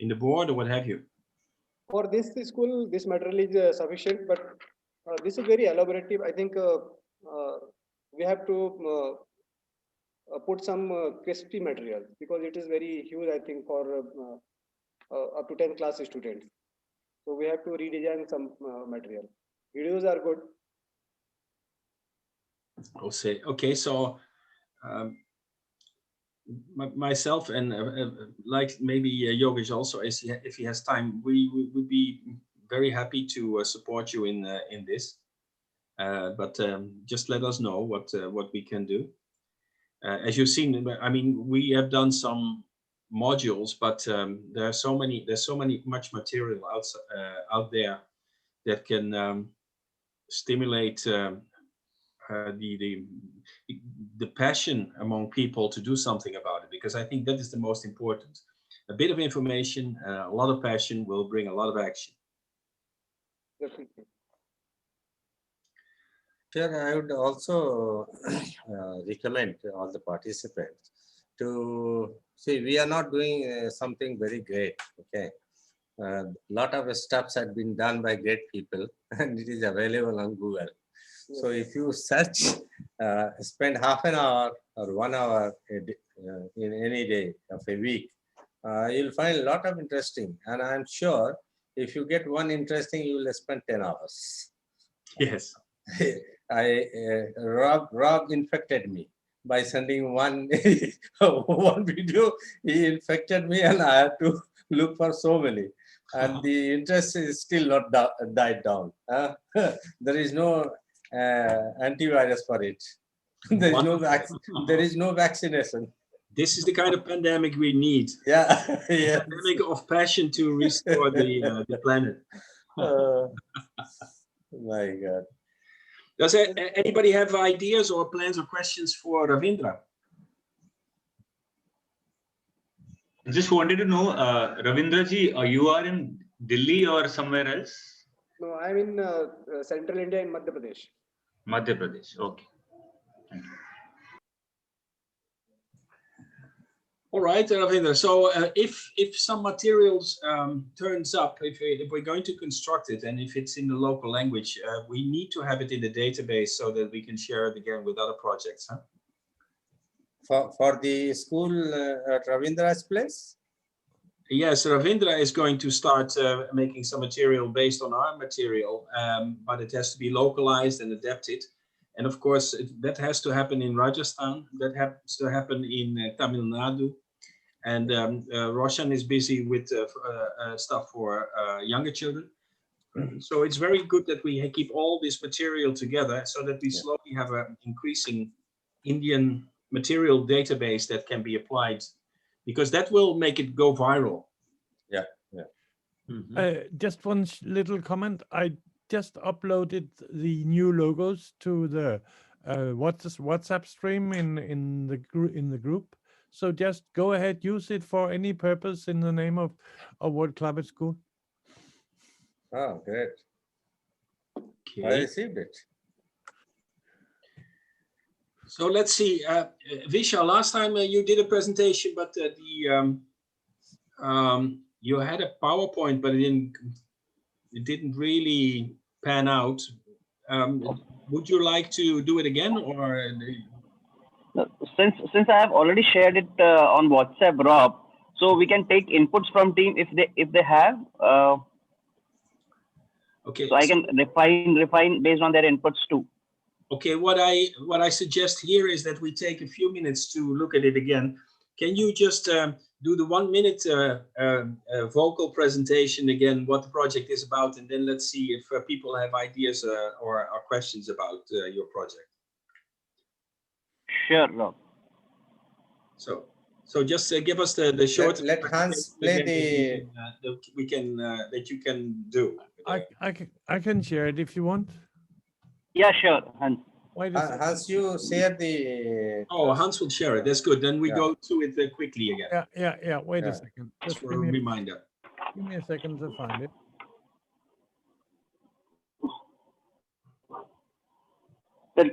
in the board, or what have you? For this school, this material is sufficient, but this is very elaborative. I think we have to put some crispy material, because it is very huge, I think, for up to 10 class students. So we have to redesign some material. Videos are good. I'll say, okay, so myself and like maybe Yogesh also, if he has time, we would be very happy to support you in this. But just let us know what we can do. As you've seen, I mean, we have done some modules, but there's so much material out there that can stimulate the passion among people to do something about it, because I think that is the most important. A bit of information, a lot of passion will bring a lot of action. Definitely. Sure, I would also recommend all the participants to see, we are not doing something very great, okay? A lot of steps had been done by great people and it is available on Google. So if you search, spend half an hour or 1 hour in any day of a week, you'll find a lot of interesting. And I'm sure if you get one interesting, you will spend 10 hours. Yes. Rob infected me by sending one video. He infected me and I had to look for so many. And the interest is still not died down. There is no antivirus for it. There is no vaccination. This is the kind of pandemic we need. Yeah, yeah. Pandemic of passion to restore the planet. My God. Does anybody have ideas or plans or questions for Ravindra? I just wanted to know, Ravindra ji, you are in Delhi or somewhere else? No, I'm in central India in Madhya Pradesh. Madhya Pradesh, okay. Thank you. All right, Ravindra. So if some materials turns up, if we're going to construct it, and if it's in the local language, we need to have it in the database so that we can share it again with other projects. Huh? For the school at Ravindra's place? Yes, Ravindra is going to start making some material based on our material, but it has to be localized and adapted. And of course, that has to happen in Rajasthan, that has to happen in Tamil Nadu. And Roshan is busy with stuff for younger children. So it's very good that we keep all this material together so that we slowly have an increasing Indian material database that can be applied, because that will make it go viral. Yeah, yeah. Just one little comment. I just uploaded the new logos to the WhatsApp stream in the group. So just go ahead, use it for any purpose in the name of World Climate School. Oh, great. Okay. I received it. So let's see, Visha, last time you did a presentation, but you had a PowerPoint, but it didn't really pan out. Would you like to do it again, or? Since I have already shared it on WhatsApp, Rob, so we can take inputs from team if they have. Okay. So I can refine based on their inputs too. Okay, what I suggest here is that we take a few minutes to look at it again. Can you just do the 1 minute vocal presentation again, what the project is about, and then let's see if people have ideas or questions about your project. Sure, Rob. So just give us the short. Let Hans play that you can do. I can share it if you want. Yeah, sure, Hans. Wait a second. Hans, you share the. Oh, Hans will share it. That's good. Then we go through it quickly again. Yeah. Wait a second. Just for a reminder. Give me a second to find it.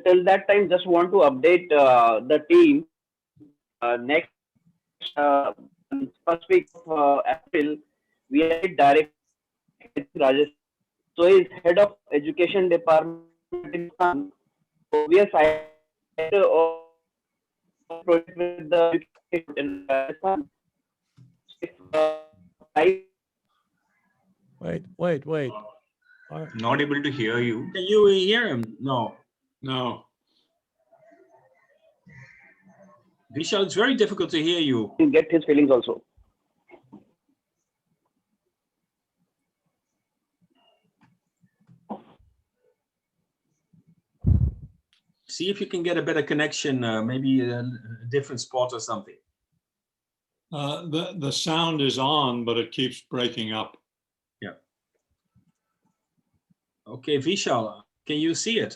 Till that time, just want to update the team. Next first week of April, we are direct Rajesh. So he's head of education department in Assam. So we are signed project with the education in Rajasthan. Wait. Not able to hear you. Can you hear him? No. Vishal, it's very difficult to hear you. You get his feelings also. See if you can get a better connection, maybe a different spot or something. The sound is on, but it keeps breaking up. Yeah. Okay, Vishal, can you see it?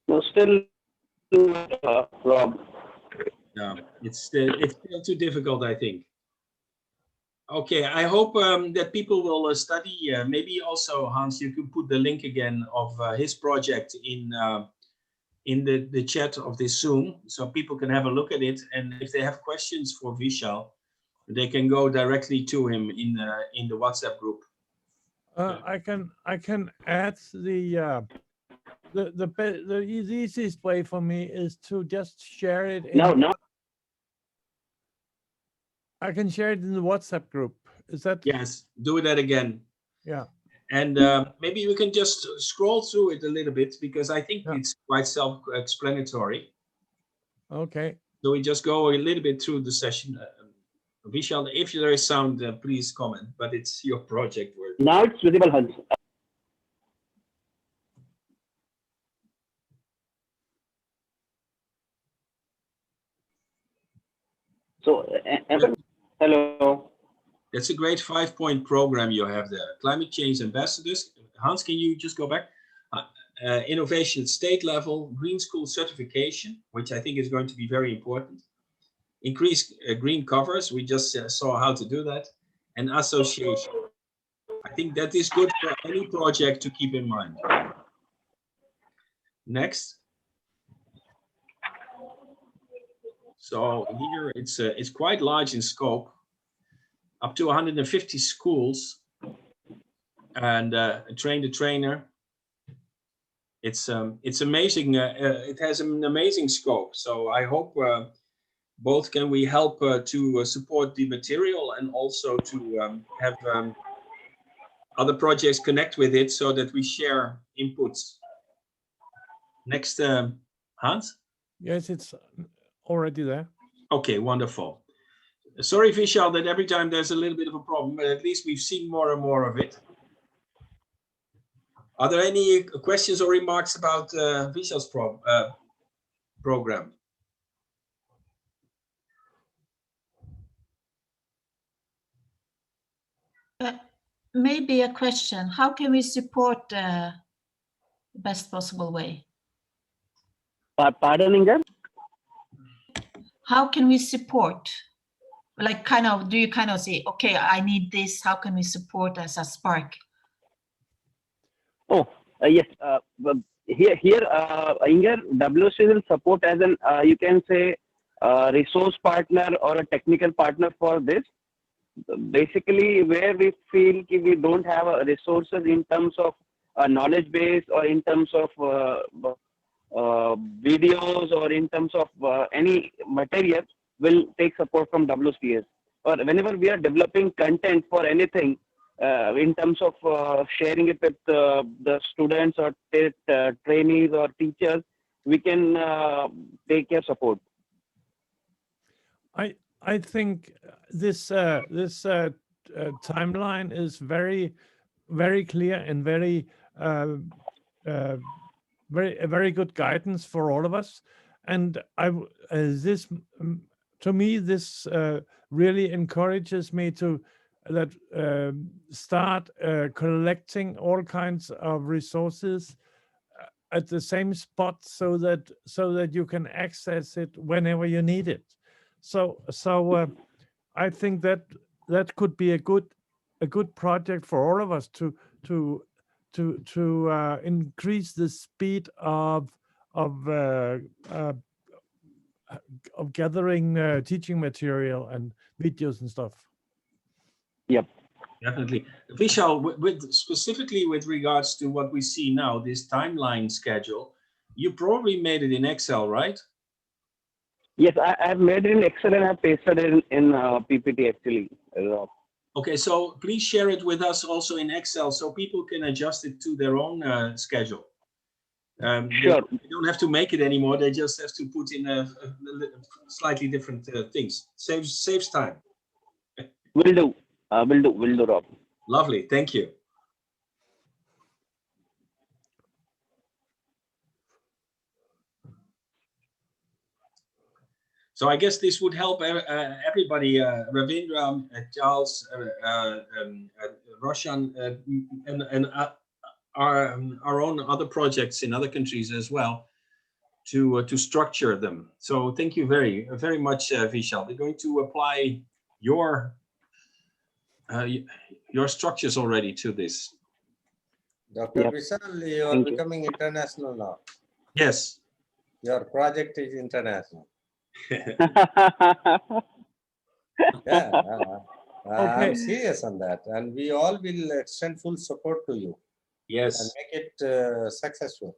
No, still, Rob. No, it's still too difficult, I think. Okay, I hope that people will study. Maybe also, Hans, you could put the link again of his project in the chat of this Zoom, so people can have a look at it. And if they have questions for Vishal, they can go directly to him in the WhatsApp group. I can add the easiest way for me is to just share it. No. I can share it in the WhatsApp group. Is that? Yes, do that again. Yeah. And maybe we can just scroll through it a little bit, because I think it's quite self-explanatory. Okay. So we just go a little bit through the session. Vishal, if there is sound, please comment, but it's your project work. Now it's visible, Hans. So, hello. That's a great 5-point program you have there. Climate change ambassadors. Hans, can you just go back? Innovation at state level, green school certification, which I think is going to be very important. Increase green covers. We just saw how to do that. And association. I think that is good for any project to keep in mind. Next. So here it's quite large in scope, up to 150 schools, and train the trainer. It's amazing. It has an amazing scope. So I hope both can we help to support the material, and also to have other projects connect with it, so that we share inputs. Next, Hans? Yes, it's already there. Okay, wonderful. Sorry, Vishal, that every time there's a little bit of a problem, but at least we've seen more and more of it. Are there any questions or remarks about Vishal's program? Maybe a question. How can we support the best possible way? Pardon, Inga? How can we support? Like, do you kind of say, okay, I need this. How can we support as a Spark? Oh, yes. Here, Inger, WC will support as an, you can say, resource partner or a technical partner for this. Basically, where we feel we don't have resources in terms of knowledge base, or in terms of videos, or in terms of any material, will take support from WCS. Or whenever we are developing content for anything, in terms of sharing it with the students or trainees or teachers, we can take your support. I think this timeline is very clear and very very good guidance for all of us. And to me this really encourages me to start collecting all kinds of resources at the same spot, so that you can access it whenever you need it. So I think that could be a good project for all of us to increase the speed of gathering teaching material and videos and stuff. Yep. Definitely. Vishal, specifically with regards to what we see now, this timeline schedule, you probably made it in Excel, right? Yes, I've made it in Excel and I've pasted it in PPT actually. Okay, so please share it with us also in Excel so people can adjust it to their own schedule. Sure. They don't have to make it anymore. They just have to put in a slightly different things. Saves time. Will do. Will do, Rob. Lovely. Thank you. So I guess this would help everybody, Ravindra, Charles, Roshan, and our own other projects in other countries as well, to structure them. So thank you very much, Vishal. We're going to apply your structures already to this. Dr. Vishal, you are becoming international now. Yes. Your project is international. I'm serious on that, and we all will extend full support to you. Yes. And make it successful.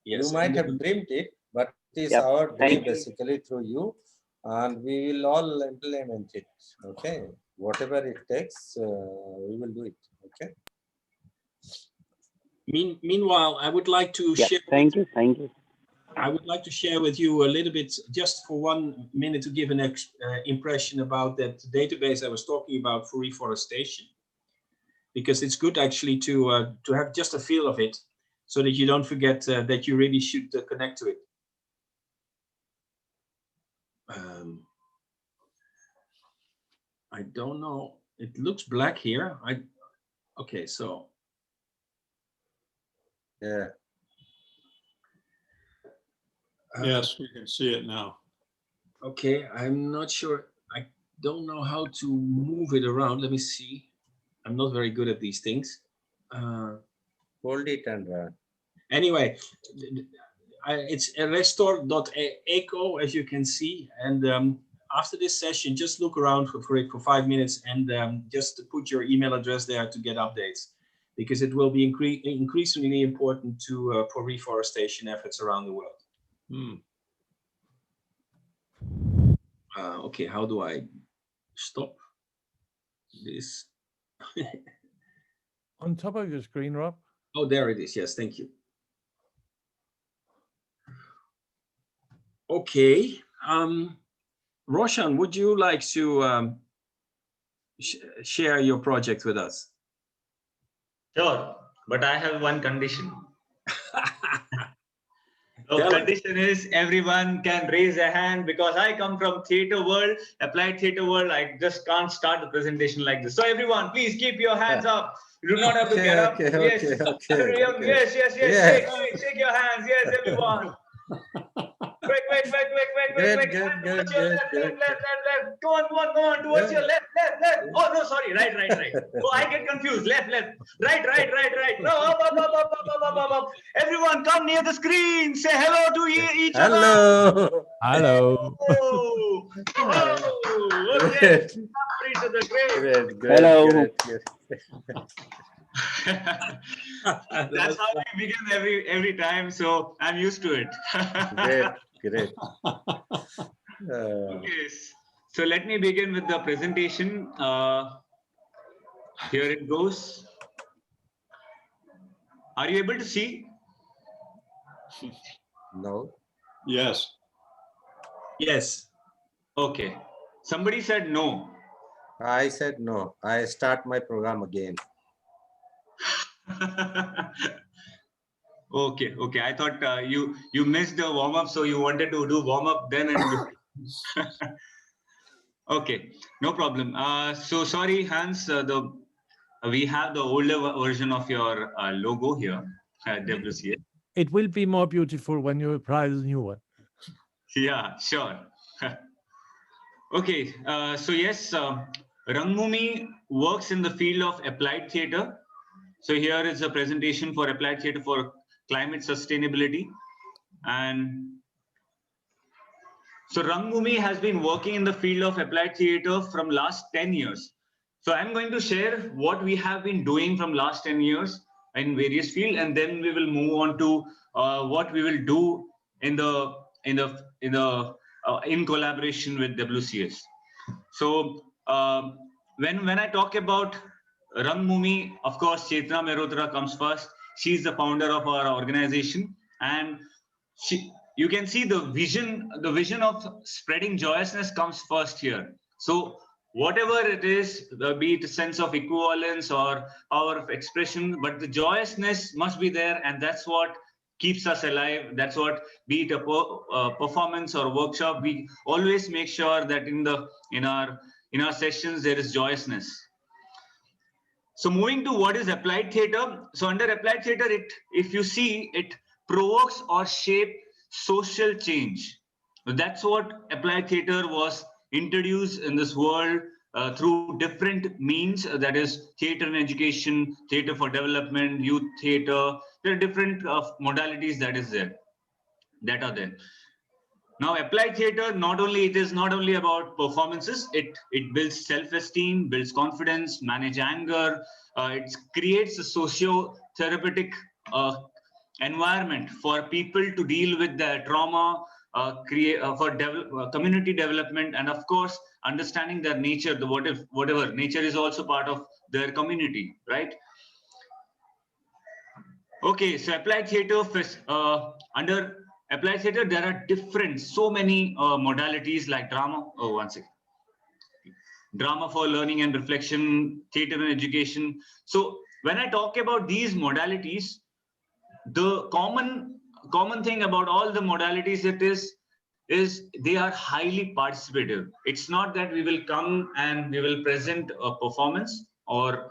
Yes. You might have dreamed it, but it is our dream basically through you, and we will all implement it. Okay, whatever it takes, we will do it. Okay. Meanwhile, I would like to share. Thank you. I would like to share with you a little bit, just for 1 minute, to give an impression about that database I was talking about for reforestation, because it's good actually to have just a feel of it, so that you don't forget that you really should connect to it. I don't know. It looks black here. Okay, so. Yeah. Yes, we can see it now. Okay, I'm not sure. I don't know how to move it around. Let me see. I'm not very good at these things. Hold it and run. Anyway, it's restore.eco, as you can see. And after this session, just look around for it for 5 minutes, and just put your email address there to get updates, because it will be increasingly important for reforestation efforts around the world. Okay, how do I stop this? On top of your screen, Rob. Oh, there it is. Yes, thank you. Okay. Roshan, would you like to share your project with us? Sure, but I have one condition. The condition is everyone can raise a hand, because I come from theater world, applied theater world. I just can't start the presentation like this. So everyone, please keep your hands up. You do not have to get up. Yes, shake your hands. Yes, everyone. Wait. Left. Go on. Towards your left. Oh no, sorry. Right. Oh, I get confused. Left. Right. No, up. Everyone, come near the screen. Say hello to each other. Hello. Oh, okay. Great. Hello. That's how we begin every time, so I'm used to it. Great. Okay, so let me begin with the presentation. Here it goes. Are you able to see? No. Yes. Yes. Okay. Somebody said no. I said no. I start my program again. Okay. Okay. I thought you missed the warm up, so you wanted to do warm up then and. Okay. No problem. So sorry, Hans. We have the older version of your logo here at WCS. It will be more beautiful when you apply the new one. Yeah, sure. Okay, so yes, Rangmumi works in the field of applied theatre. So here is a presentation for applied theatre for climate sustainability. And so Rangmumi has been working in the field of applied theatre from last 10 years. So I'm going to share what we have been doing from last 10 years in various fields, and then we will move on to what we will do in collaboration with WCS. So when I talk about Rangmumi, of course, Chetna Mehrotra comes first. She's the founder of our organization, and you can see the vision of spreading joyousness comes first here. So whatever it is, be it a sense of equivalence or power of expression, but the joyousness must be there, and that's what keeps us alive. That's what, be it a performance or workshop, we always make sure that in our sessions there is joyousness. So moving to what is applied theatre. So under applied theatre, if you see, it provokes or shape social change. That's what applied theatre was introduced in this world through different means. That is theatre in education, theatre for development, youth theatre. There are different modalities that are there. Now, applied theatre, it is not only about performances. It builds self-esteem, builds confidence, manage anger. It creates a socio-therapeutic environment for people to deal with their trauma, community development, and of course, understanding their nature. Whatever nature is also part of their community, right? Okay, so applied theatre, under applied theatre, there are so many modalities like drama. Oh, one second. Drama for learning and reflection, theatre and education. So when I talk about these modalities, the common thing about all the modalities is they are highly participative. It's not that we will come and we will present a performance or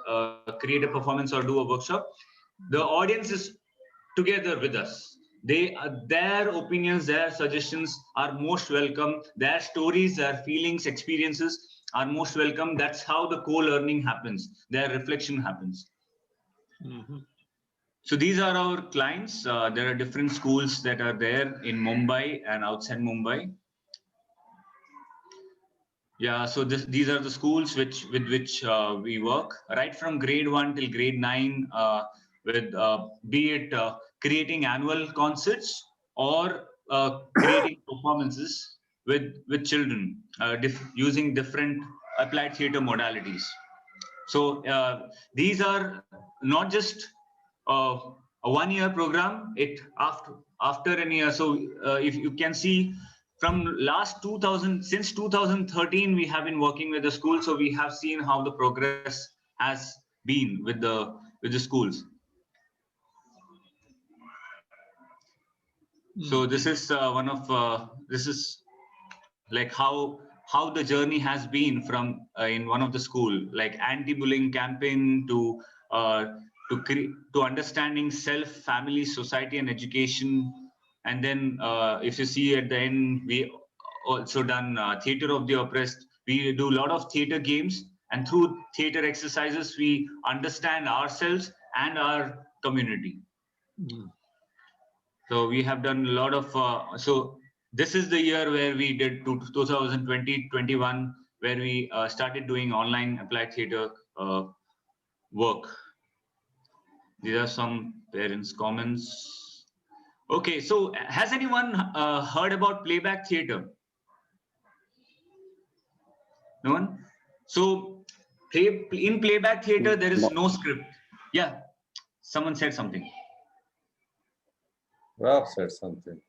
create a performance or do a workshop. The audience is together with us. Their opinions, their suggestions are most welcome. Their stories, their feelings, experiences are most welcome. That's how the co-learning happens. Their reflection happens. Mm-hmm. So these are our clients. There are different schools that are there in Mumbai and outside Mumbai. Yeah, so these are the schools with which we work, right from grade 1 till grade 9, with be it creating annual concerts or creating performances with children using different applied theatre modalities. So these are not just a 1-year program. It after a year. So if you can see, from since 2013, we have been working with the school. So we have seen how the progress has been with the schools. So this is this is like how the journey has been from in one of the school, like anti-bullying campaign to understanding self, family, society, and education. And then if you see at the end, we also done theater of the oppressed. We do a lot of theater games, and through theater exercises, we understand ourselves and our community. So we have done a lot of, so this is the year where we did 2020-21, where we started doing online applied theatre work. These are some parents' comments. Okay, so has anyone heard about playback theatre? No one? So in playback theater, there is no script. Yeah, someone said something. Rob said something.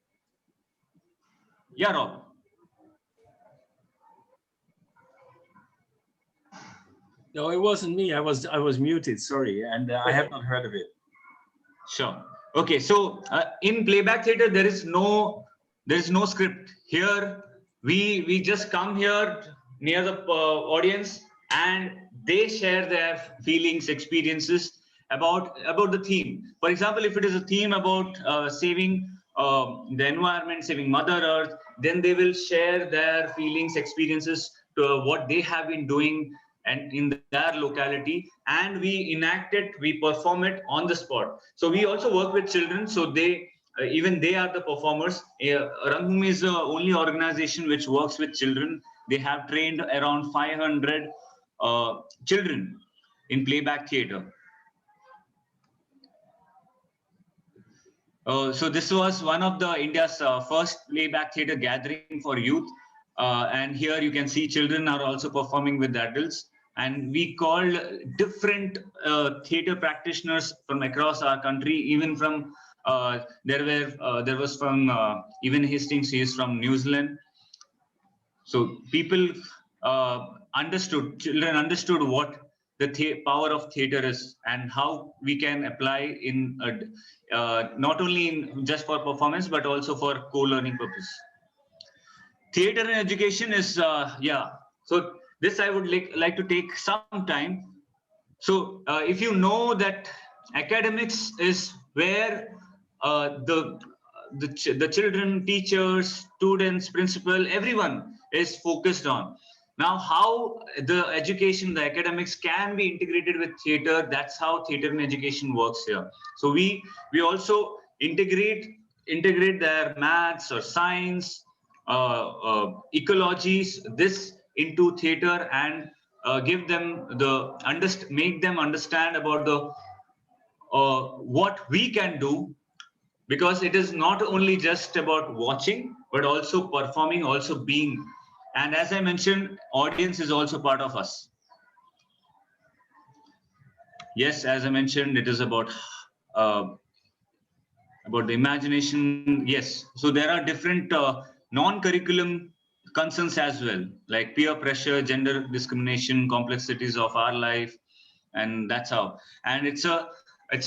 Yeah, Rob. No, it wasn't me. I was muted. Sorry, and I have not heard of it. Sure. Okay. So in playback theater, there is no script. Here we just come here near the audience, and they share their feelings, experiences about the theme. For example, if it is a theme about saving the environment, saving Mother Earth, then they will share their feelings, experiences to what they have been doing and in their locality, and we enact it, we perform it on the spot. So we also work with children, so they even they are the performers. Rangbhoomi is the only organization which works with children. They have trained around 500 children in playback theater. So this was one of the India's first playback theater gathering for youth. And here you can see children are also performing with adults. And we called different theater practitioners from across our country, even from, there was from even Hastings, he is from New Zealand. So people children understood what the power of theater is and how we can apply in not only in just for performance, but also for co-learning purpose. Theater and education is, so this I would like to take some time. So if you know that academics is where the children, teachers, students, principal, everyone is focused on. Now, how the education, the academics can be integrated with theater, that's how theater and education works here. So we also integrate their maths or science, ecologies, this into theater, and give them make them understand about the what we can do, because it is not only just about watching, but also performing, also being. And as I mentioned, audience is also part of us. Yes, as I mentioned, it is about the imagination. Yes, so there are different non-curriculum concerns as well, like peer pressure, gender discrimination, complexities of our life, and that's how. And it's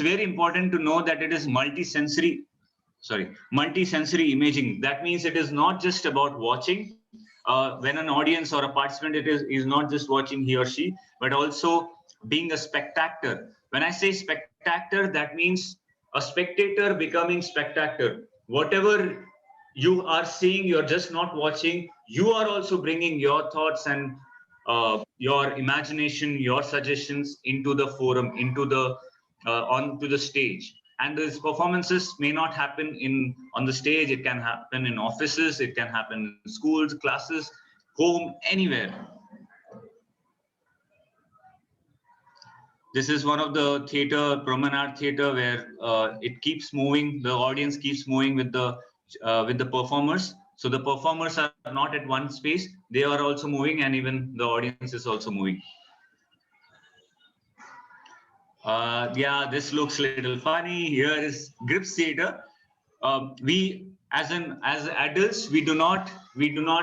very important to know that it is multi-sensory imaging. That means it is not just about watching. When an audience or a participant is not just watching he or she, but also being a spectator. When I say spectator, that means a spectator becoming spectator. Whatever you are seeing, you're just not watching. You are also bringing your thoughts and your imagination, your suggestions into the forum, into the onto the stage. And these performances may not happen on the stage. It can happen in offices, it can happen in schools, classes, home, anywhere. This is one of the theater, promenade theater, where it keeps moving. The audience keeps moving with the performers. So the performers are not at one space; they are also moving, and even the audience is also moving. Yeah, this looks a little funny. Here is Grips Theater. We, as adults, we do not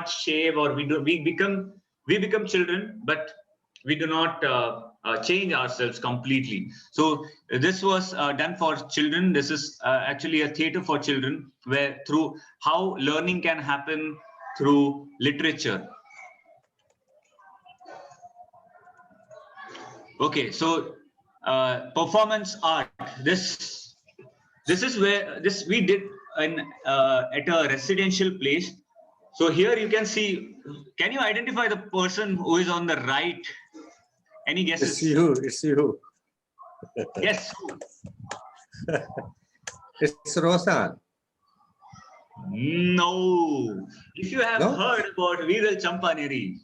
shave, or we become children, but we do not change ourselves completely. So this was done for children. This is actually a theater for children, where through how learning can happen through literature. Okay, so performance art. This is where we did at a residential place. So here you can see. Can you identify the person who is on the right? Any guesses? It's you. It's you. Yes. It's Rosan. No. If you have heard about Viral Champaneri.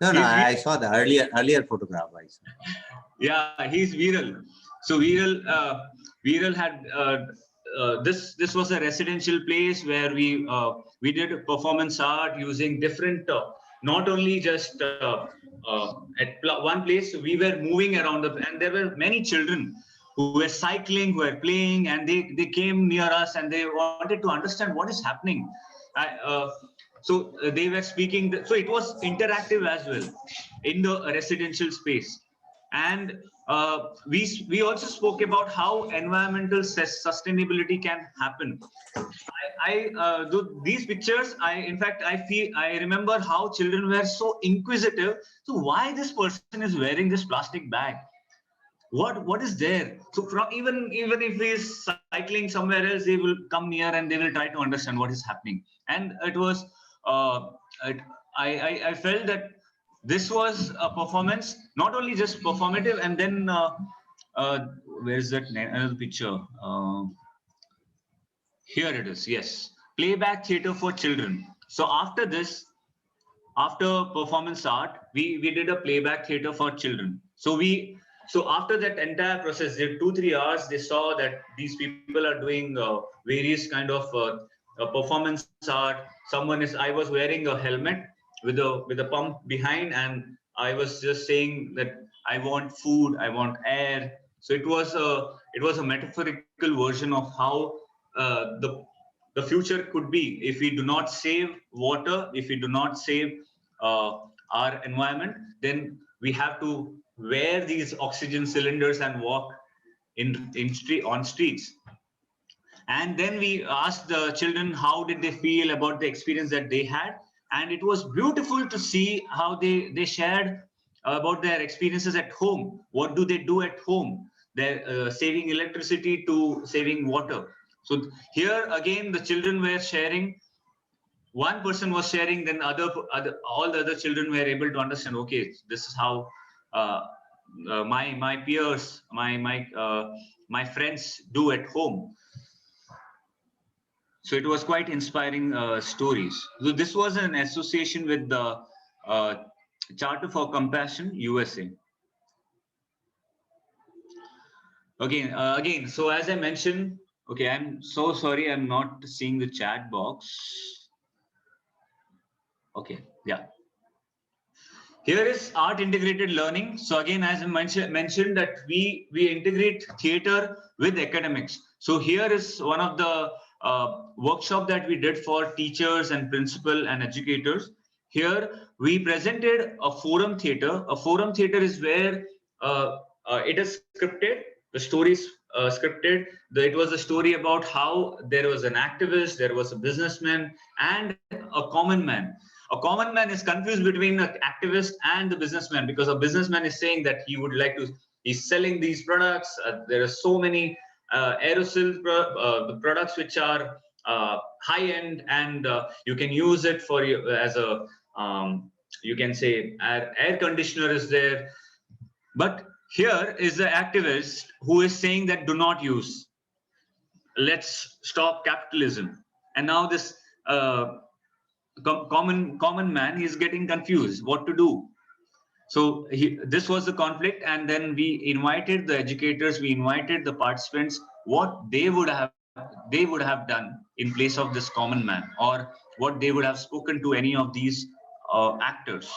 No, I saw the earlier photograph. I saw. Yeah, he's Viral. So Viral had this was a residential place where we did performance art using different not only just at one place. We were moving around, and there were many children who were cycling, who were playing, and they came near us and they wanted to understand what is happening. So they were speaking. So it was interactive as well in the residential space. And we also spoke about how environmental sustainability can happen. These pictures, I remember how children were so inquisitive. So why this person is wearing this plastic bag? What is there? So from even if he is cycling somewhere else, they will come near and they will try to understand what is happening. And it was I felt that this was a performance, not only just performative. And then where's that another picture? Here it is. Yes, playback theater for children. So after this, after performance art, we did a playback theater for children. So after that entire process, they 2-3 hours, they saw that these people are doing various kind of performance art. I was wearing a helmet with a pump behind, and I was just saying that I want food, I want air. So it was a metaphorical version of how the future could be if we do not save water, if we do not save our environment. Then we have to wear these oxygen cylinders and walk on streets. And then we asked the children how did they feel about the experience that they had, and it was beautiful to see how they shared about their experiences at home. What do they do at home? They're saving electricity to saving water. So here again, the children were sharing. One person was sharing, then all the other children were able to understand. Okay, this is how my peers, my friends do at home. So it was quite inspiring stories. So this was an association with the Charter for Compassion, USA. Again, so as I mentioned, okay, I'm so sorry, I'm not seeing the chat box. Okay, yeah. Here is art integrated learning. So again, as I mentioned that we integrate theater with academics. So here is one of the workshop that we did for teachers and principal and educators. Here we presented a forum theater. A forum theater is where it is scripted. The story is scripted. It was a story about how there was an activist, there was a businessman, and a common man. A common man is confused between an activist and the businessman, because a businessman is saying that he would like to, he's selling these products. There are so many aerosol products which are high end, and you can use it for you as a, you can say air conditioner is there. But here is the activist who is saying that do not use. Let's stop capitalism. And now this common man, he's getting confused what to do. So this was the conflict, and then we invited the educators, we invited the participants, what they would have done in place of this common man, or what they would have spoken to any of these actors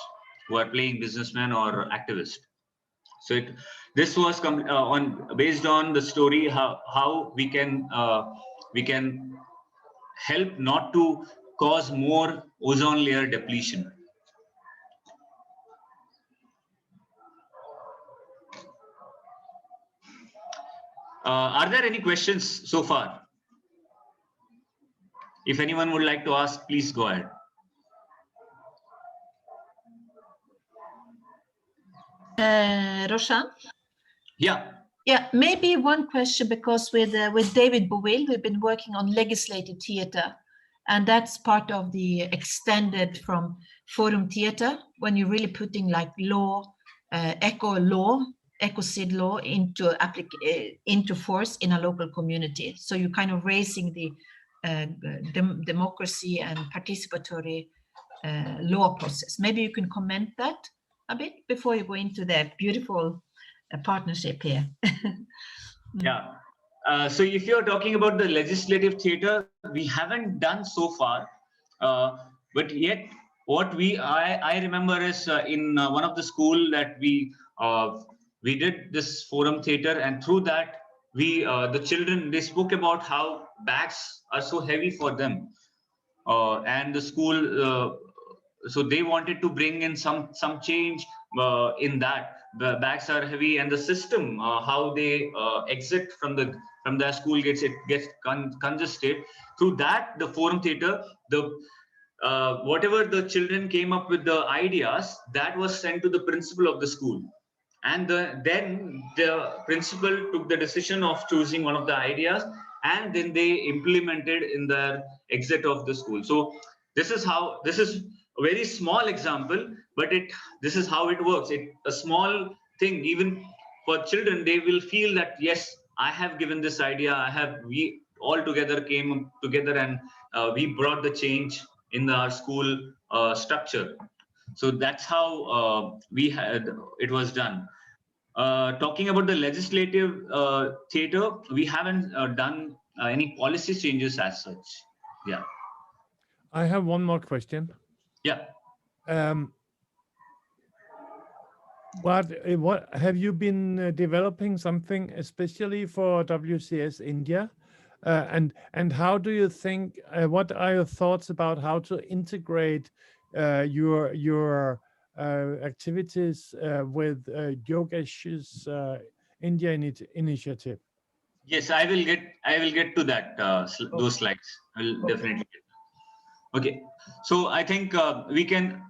who are playing businessman or activist. So this was based on the story how we can help not to cause more ozone layer depletion. Are there any questions so far? If anyone would like to ask, please go ahead. Roshan? Yeah. Yeah, maybe one question, because with David Bowell, we've been working on legislative theater, and that's part of the extended from forum theater, when you're really putting like law, ecocid law into force in a local community. So you're kind of raising the democracy and participatory law process. Maybe you can comment that a bit before you go into the beautiful partnership here. Yeah. So if you're talking about the legislative theater, we haven't done so far, but yet what I remember is in one of the school that we did this forum theater, and through that the children, they spoke about how bags are so heavy for them, and the school so they wanted to bring in some change in that. The bags are heavy, and the system how they exit from the school gates, it gets congested. Through that, the forum theater, the whatever the children came up with the ideas, that was sent to the principal of the school, and then the principal took the decision of choosing one of the ideas, and then they implemented in the exit of the school. So this is a very small example, but this is how it works. A small thing, even for children, they will feel that yes, I have given this idea, we all together came together, and we brought the change in our school structure. So that's how it was done. Talking about the legislative theater, we haven't done any policy changes as such. Yeah. I have one more question. Yeah. What have you been developing something especially for WCS India? And how do you think? What are your thoughts about how to integrate your activities with Yogesh's India initiative? Yes, I will get to that those slides. I will definitely get. Okay, so I think we can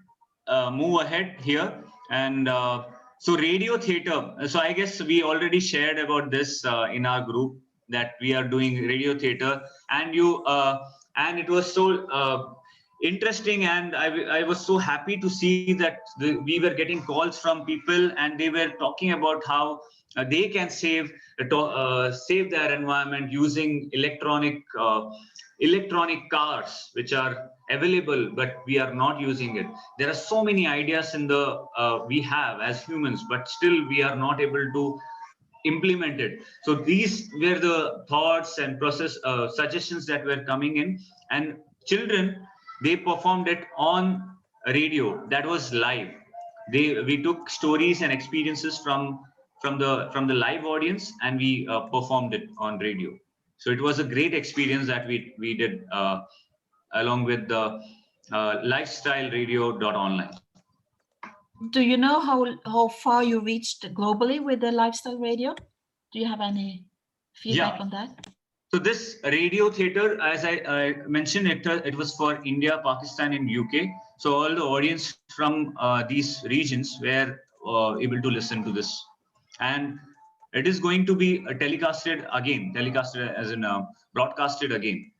move ahead here, and so radio theater. So I guess we already shared about this in our group, that we are doing radio theater, and and it was so interesting, and I was so happy to see that we were getting calls from people, and they were talking about how they can save their environment using electronic cars, which are available, but we are not using it. There are so many ideas in we have as humans, but still we are not able to implement it. So these were the thoughts and process suggestions that were coming in, and children, they performed it on radio. That was live. We took stories and experiences from the live audience, and we performed it on radio. So it was a great experience that we did along with the lifestyle radio.online. Do you know how far you reached globally with the lifestyle radio? Do you have any feedback on that? So this radio theater, as I mentioned, it was for India, Pakistan, and UK. So all the audience from these regions were able to listen to this, and it is going to be telecasted as in broadcasted again.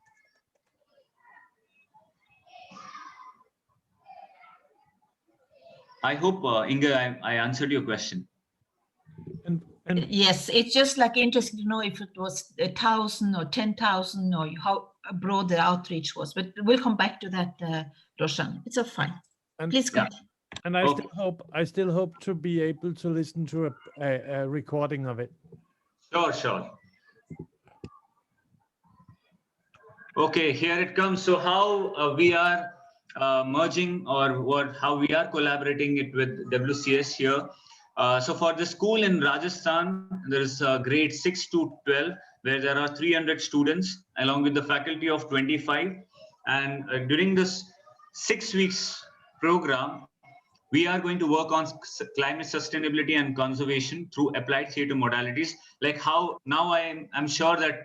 I hope, Inga, I answered your question. And yes, it's just like interesting to know if it was 1,000 or 10,000 or how broad the outreach was. But we'll come back to that, Roshan. It's a fine. Please continue. And I still hope to be able to listen to a recording of it. Sure. Okay, here it comes. So how we are merging, or how we are collaborating it with WCS here. So for the school in Rajasthan, there is grade 6 to 12, where there are 300 students along with the faculty of 25. And during this 6 weeks program, we are going to work on climate sustainability and conservation through applied theater modalities. Like how now I'm sure that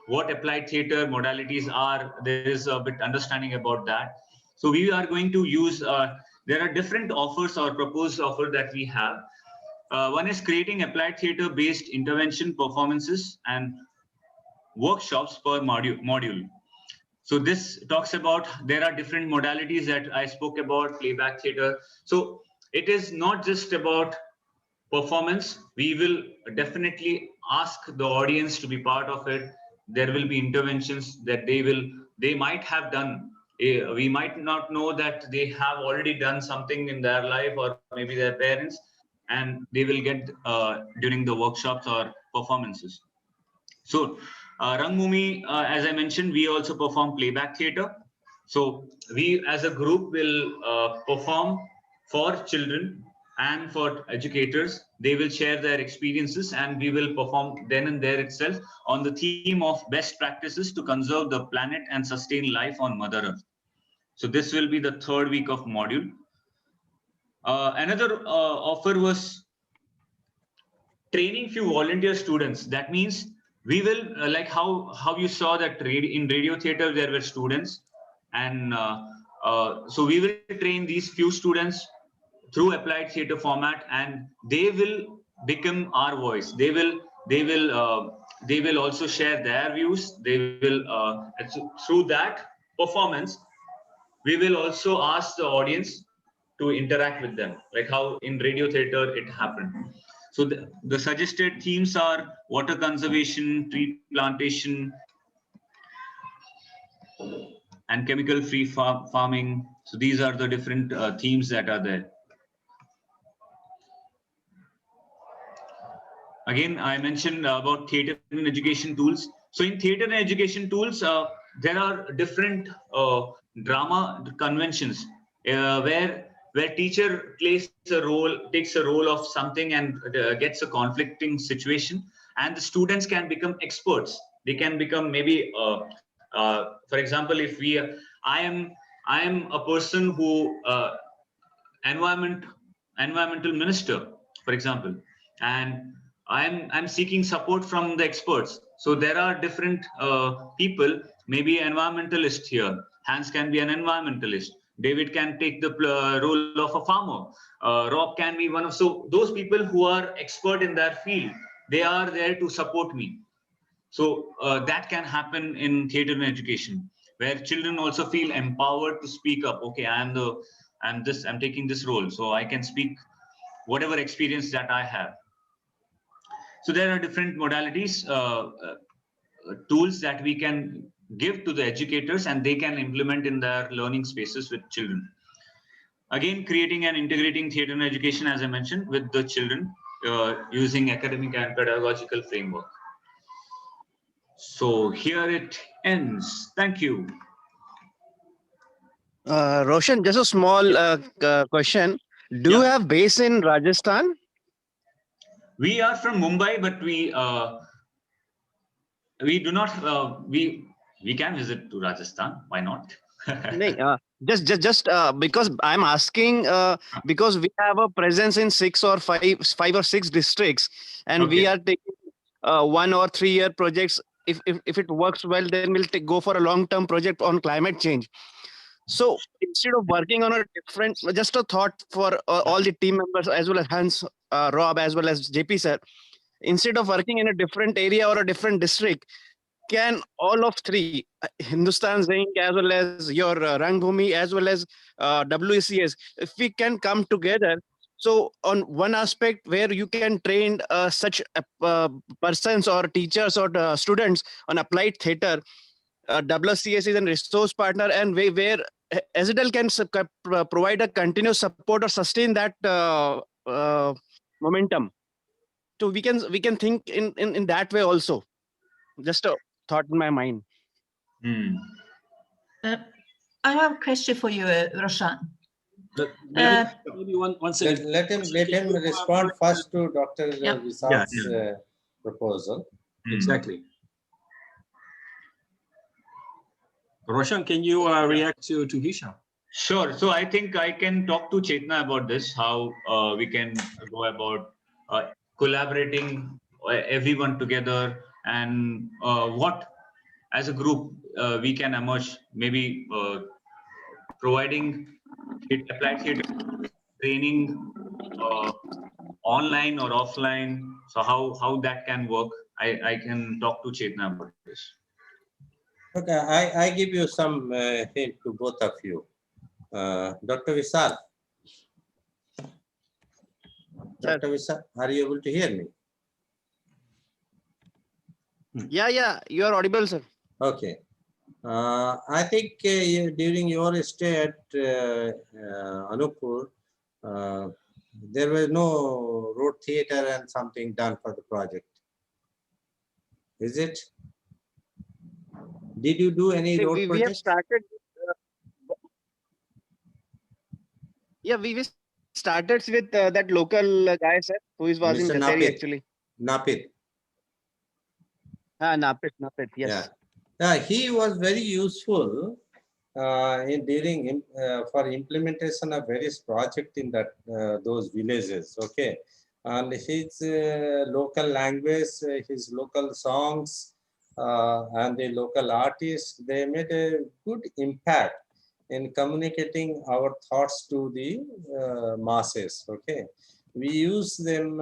what applied theater modalities are, there is a bit understanding about that. So we are going to use, there are different offers or proposed offer that we have. One is creating applied theater based intervention performances and workshops per module. So this talks about, there are different modalities that I spoke about, playback theater. So it is not just about performance. We will definitely ask the audience to be part of it. There will be interventions that they might have done. We might not know that they have already done something in their life, or maybe their parents, and they will get during the workshops or performances. So Rangmumi, as I mentioned, we also perform playback theater. So we as a group will perform for children and for educators. They will share their experiences and we will perform then and there itself on the theme of best practices to conserve the planet and sustain life on Mother Earth. So this will be the third week of module. Another offer was training few volunteer students. That means we will like how you saw that in radio theater there were students, and so we will train these few students through applied theater format, and they will become our voice. They will also share their views. They will through that performance we will also ask the audience to interact with them, like how in radio theater it happened. So the suggested themes are water conservation, tree plantation, and chemical-free farming. So these are the different themes that are there. Again, I mentioned about theater and education tools. So in theater and education tools, there are different drama conventions where teacher takes a role of something and gets a conflicting situation, and the students can become experts. They can become maybe, for example, if I am a person who environmental minister, for example, and I'm seeking support from the experts. So there are different people, maybe environmentalist here. Hans can be an environmentalist. David can take the role of a farmer. Rob can be one of, so those people who are expert in their field, they are there to support me. So that can happen in theater and education, where children also feel empowered to speak up. Okay, I'm taking this role, so I can speak whatever experience that I have. So there are different modalities, tools that we can give to the educators, and they can implement in their learning spaces with children. Again, creating and integrating theater and education, as I mentioned, with the children using academic and pedagogical framework. So here it ends. Thank you. Roshan, just a small question. Do you have base in Rajasthan? We are from Mumbai, but we do not. We can visit to Rajasthan. Why not? Just because I'm asking because we have a presence in five or six districts, and we are taking 1 or 3 year projects. If it works well, then we'll go for a long-term project on climate change. So instead of working on a different, just a thought for all the team members as well as Hans, Rob, as well as JP sir, instead of working in a different area or a different district, can all of three, Hindustan Zinc as well as your Rangbhumi as well as WCS, if we can come together, so on one aspect where you can train such persons or teachers or students on applied theater, WCS is a resource partner, and where SDL can provide a continuous support or sustain that momentum. So we can think in that way also. Just a thought in my mind. I have a question for you, Roshan. Maybe one second. Let him respond first to Dr. Visal's proposal. Exactly. Roshan, can you react to Hisham? Sure. So I think I can talk to Chetna about this, how we can go about collaborating everyone together, and what as a group we can emerge, maybe providing applied theater training online or offline. So how that can work, I can talk to Chetna about this. Okay, I give you some hint to both of you. Dr. Visal. Dr. Visal, are you able to hear me? Yeah, you are audible, sir. Okay. I think during your stay at Anuppur, there was no road theater and something done for the project. Is it? Did you do any road project? We have started. Yeah, we started with that local guy, sir, who was in Mr. Jaseri Napit. actually. Napit. Napit, yes. Yeah, he was very useful for implementation of various projects in those villages. Okay, and his local language, his local songs, and the local artists, they made a good impact in communicating our thoughts to the masses. Okay, we use them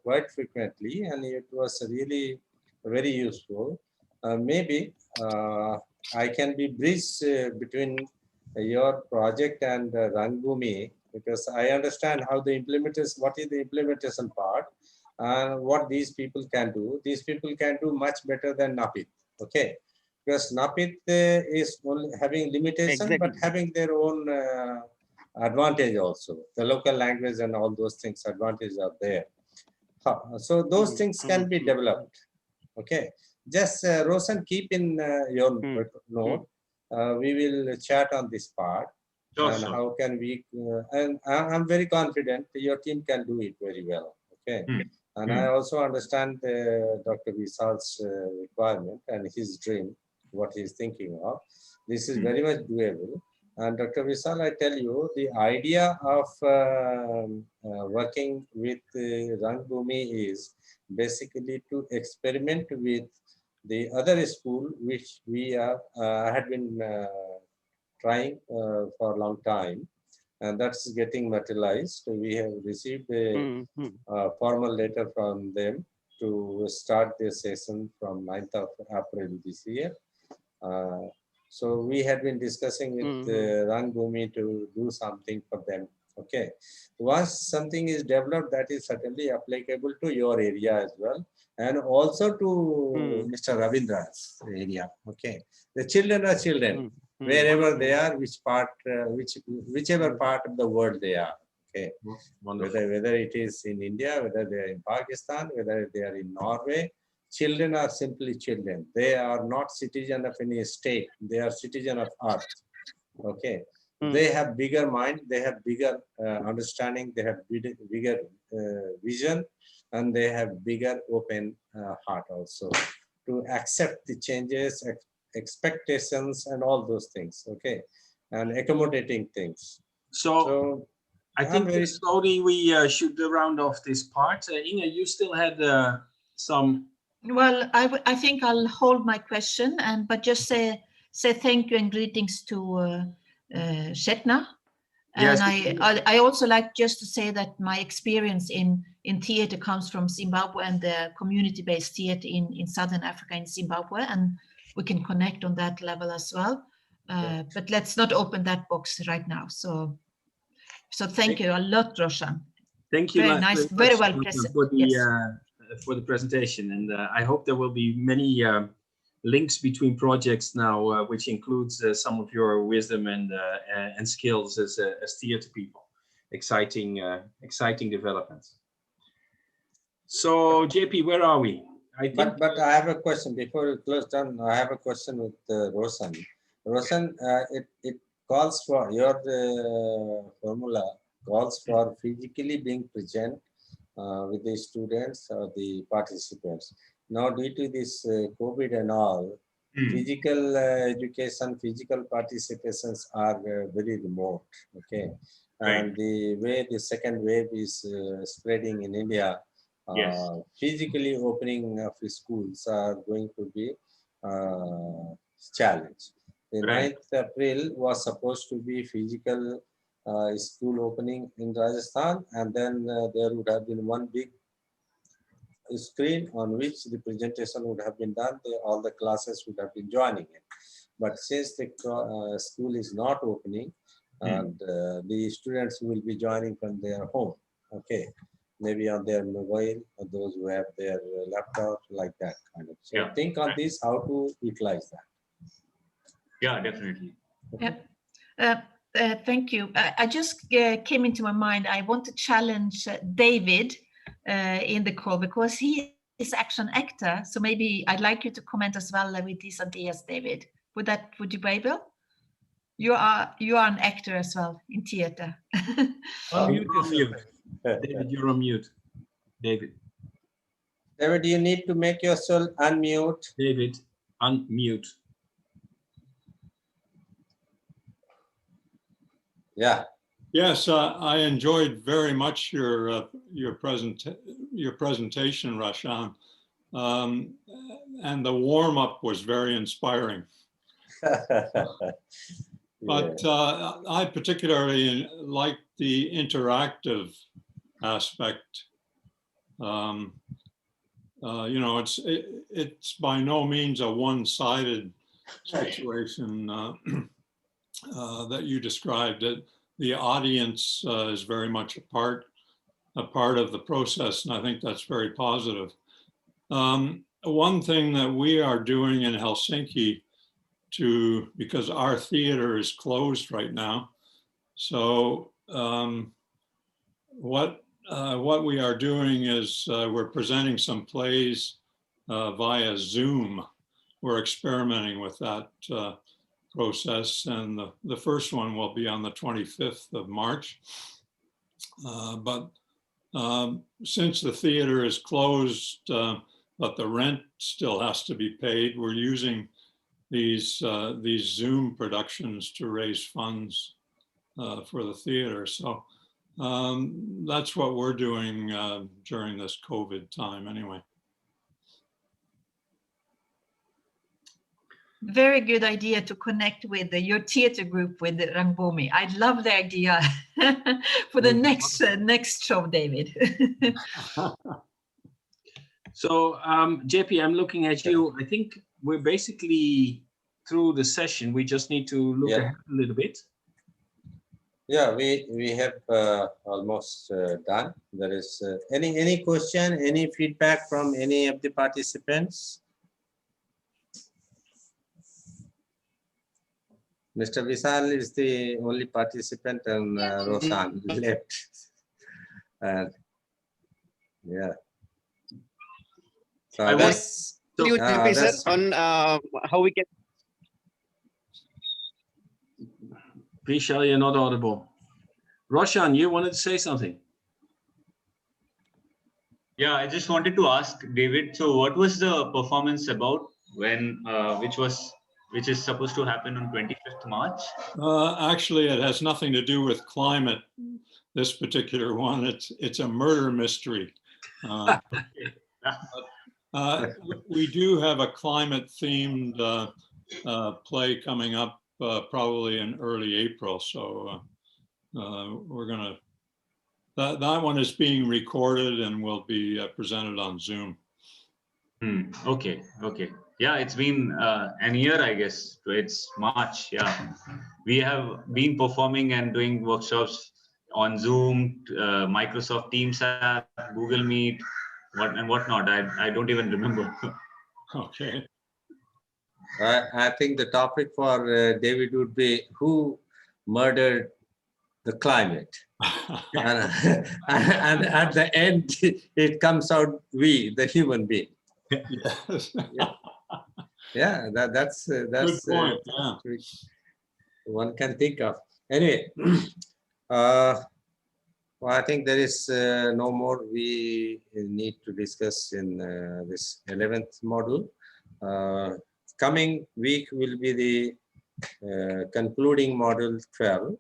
quite frequently, and it was really very useful. Maybe I can be bridge between your project and Rangbhoomi, because I understand how the implementation, what is the implementation part, and what these people can do. These people can do much better than Napit. Okay, because Napit is only having limitation, but having their own advantage also. The local language and all those things, advantages are there. So those things can be developed. Okay, just Roshan, keep in your note. We will chat on this part. Sure, and sure. how can we? And I'm very confident your team can do it very well. Okay, and I also understand Dr. Visal's requirement and his dream, what he's thinking of. This is very much doable. And Dr. Visal, I tell you, the idea of working with Rangbhoomi is basically to experiment with the other school, which we are had been trying for a long time, and that's getting materialized. We have received a formal letter from them to start their session from 9th of April this year. So we had been discussing with Rangbhoomi to do something for them. Okay, once something is developed, that is certainly applicable to your area as well, and also to Mr. Ravindra's area. Okay, the children are children wherever they are, whichever part of the world they are. Okay, whether it is in India, whether they are in Pakistan, whether they are in Norway. Children are simply children. They are not citizen of any state. They are citizen of Earth. Okay. They have bigger mind. They have bigger understanding. They have bigger vision, and they have bigger open heart also to accept the changes, expectations, and all those things. Okay, and accommodating things. So I think slowly we should round off this part. Inge, you still had some. Well, I think I'll hold my question, but just say thank you and greetings to Chetna. And yes. I also like just to say that my experience in theater comes from Zimbabwe and the community-based theater in Southern Africa, in Zimbabwe, and we can connect on that level as well. But let's not open that box right now. So thank you a lot, Roshan. Thank you. Very nice, very well presented. For the presentation, and I hope there will be many links between projects now, which includes some of your wisdom and skills as theater people. Exciting developments. So JP, where are we? But I have a question before we close down. I have a question with Roshan. Roshan, it calls for your formula calls for physically being present with the students or the participants. Now, due to this COVID and all, physical education, physical participations are very remote. Okay, and the way the second wave is spreading in India, physically opening of schools are going to be challenged. The 9th April was supposed to be physical school opening in Rajasthan, and then there would have been one big screen on which the presentation would have been done. All the classes would have been joining it. But since the school is not opening, and the students will be joining from their home, okay, maybe on their mobile, or those who have their laptop, like that kind of. So think on this, how to utilize that. Yeah, definitely. Okay. Thank you. I just came into my mind. I want to challenge David in the call, because he is actually an actor. So maybe I'd like you to comment as well with these ideas, David. Would you be able? You are an actor as well in theater. Unmute You're on yourself. mute. David, you're on mute. David. David, you need to make yourself unmute. David, unmute. Yeah. Yes, I enjoyed very much your presentation, Rashan, and the warm up was very inspiring. But I particularly like the interactive aspect. You know, it's by no means a one-sided situation that you described. The audience is very much a part of the process, and I think that's very positive. One thing that we are doing in Helsinki, because our theater is closed right now, so what we are doing is we're presenting some plays via Zoom. We're experimenting with that process, and the first one will be on the 25th of March. But since the theater is closed, but the rent still has to be paid, we're using these Zoom productions to raise funds for the theater. So that's what we're doing during this COVID time anyway. Very good idea to connect with your theater group with Rangbhoomi. I love the idea for the next show, David. So JP, I'm looking at you. I think we're basically through the session. We just need to look ahead a little bit. Yeah, we have almost done. There is any question, any feedback from any of the participants? Mr. Vishal is the only participant, and Roshan left. And yeah. So I that's want you, sir, on how we can. Vishal, you're not audible. Roshan, you wanted to say something? Yeah, I just wanted to ask David. So, what was the performance about when, which is supposed to happen on 25th March? Actually, it has nothing to do with climate. This particular one, it's a murder mystery. We do have a climate-themed play coming up probably in early April. So we're gonna. That one is being recorded and will be presented on Zoom. Okay. Yeah, it's been an year, I guess. It's March. Yeah, we have been performing and doing workshops on Zoom, Microsoft Teams app, Google Meet, whatnot. I don't even remember. Okay. I think the topic for David would be who murdered the climate. and at the end, it comes out we, the human being. Yes. Yeah, that's good point. One can think of. Anyway, well, I think there is no more we need to discuss in this 11th module. Coming week will be the concluding module 12.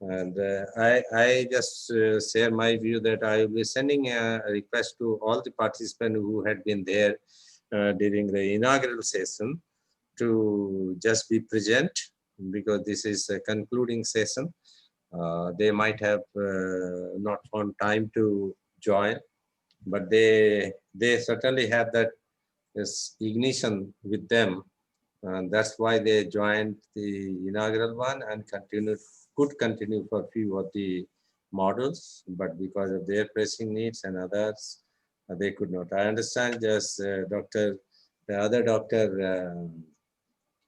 And I just share my view that I will be sending a request to all the participants who had been there during the inaugural session to just be present, because this is a concluding session. They might have not found time to join, but they certainly have that ignition with them. And that's why they joined the inaugural one and could continue for a few of the models, but because of their pressing needs and others, they could not. I understand just the other doctor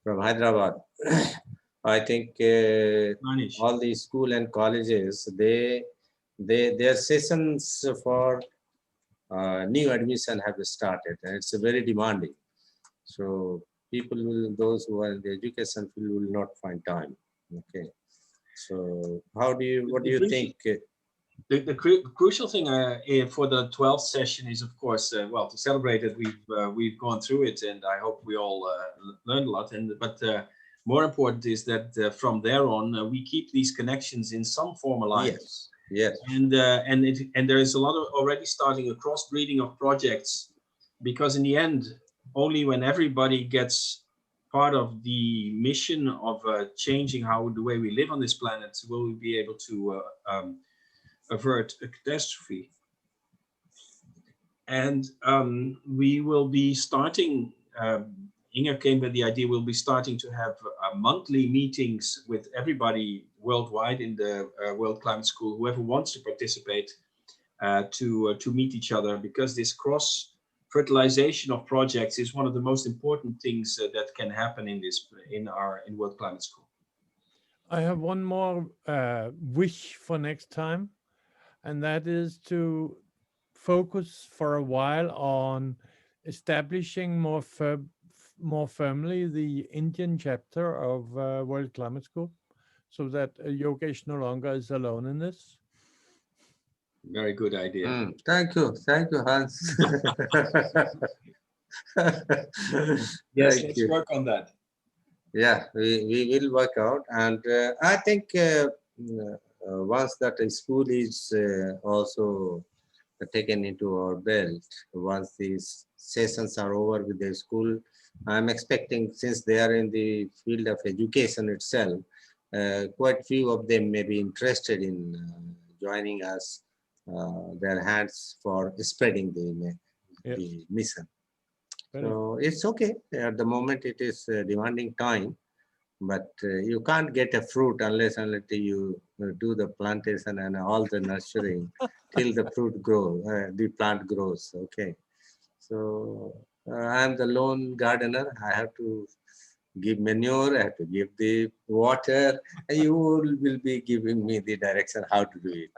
from Hyderabad, I think all the school and colleges, their sessions for new admission have started, and it's very demanding. So those who are in the education field will not find time. Okay. So what do you think? The crucial thing for the 12th session is, of course, well, to celebrate that we've gone through it, and I hope we all learned a lot. But more important is that from there on, we keep these connections in some form alive. Yes. Yes. And there is a lot of already starting a crossbreeding of projects, because in the end, only when everybody gets part of the mission of changing the way we live on this planet will we be able to avert a catastrophe. And we will be starting, Inga came with the idea, we'll be starting to have monthly meetings with everybody worldwide in the World Climate School, whoever wants to participate, to meet each other, because this cross-fertilization of projects is one of the most important things that can happen in World Climate School. I have one more wish for next time, and that is to focus for a while on establishing more firmly the Indian chapter of World Climate School, so that Yogesh no longer is alone in this. Very good idea. Thank you, Hans. Yes, let's work on that. Yeah, we will work out, and I think once that a school is also taken into our belt, once these sessions are over with the school, I'm expecting, since they are in the field of education itself, quite few of them may be interested in joining us, their hands for spreading the mission. So it's okay. At the moment, it is demanding time, but you can't get a fruit unless you do the plantation and all the nurturing till the fruit grows, the plant grows. Okay. So I'm the lone gardener. I have to give manure, I have to give the water, and you will be giving me the direction how to do it.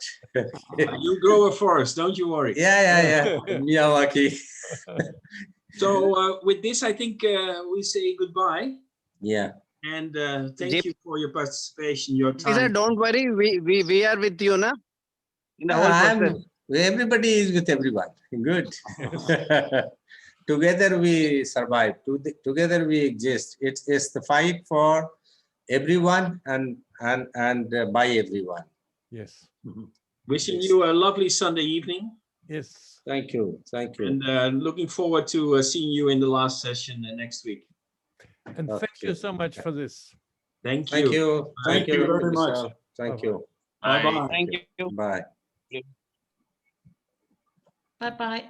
You grow a forest, don't you worry. Yeah. Miyawaki. So with this, I think we say goodbye. Yeah. And thank you for your participation, your time. Sir, don't worry, we are with you, na? In the whole process. Everybody is with everyone. Good. Together we survive. Together we exist. It's the fight for everyone and by everyone. Yes. Wishing you a lovely Sunday evening. Yes. Thank you. And looking forward to seeing you in the last session next week. And thank you so much for this. Thank you. Thank you very much. Thank you. Bye-bye. Thank you. Bye. Bye-bye.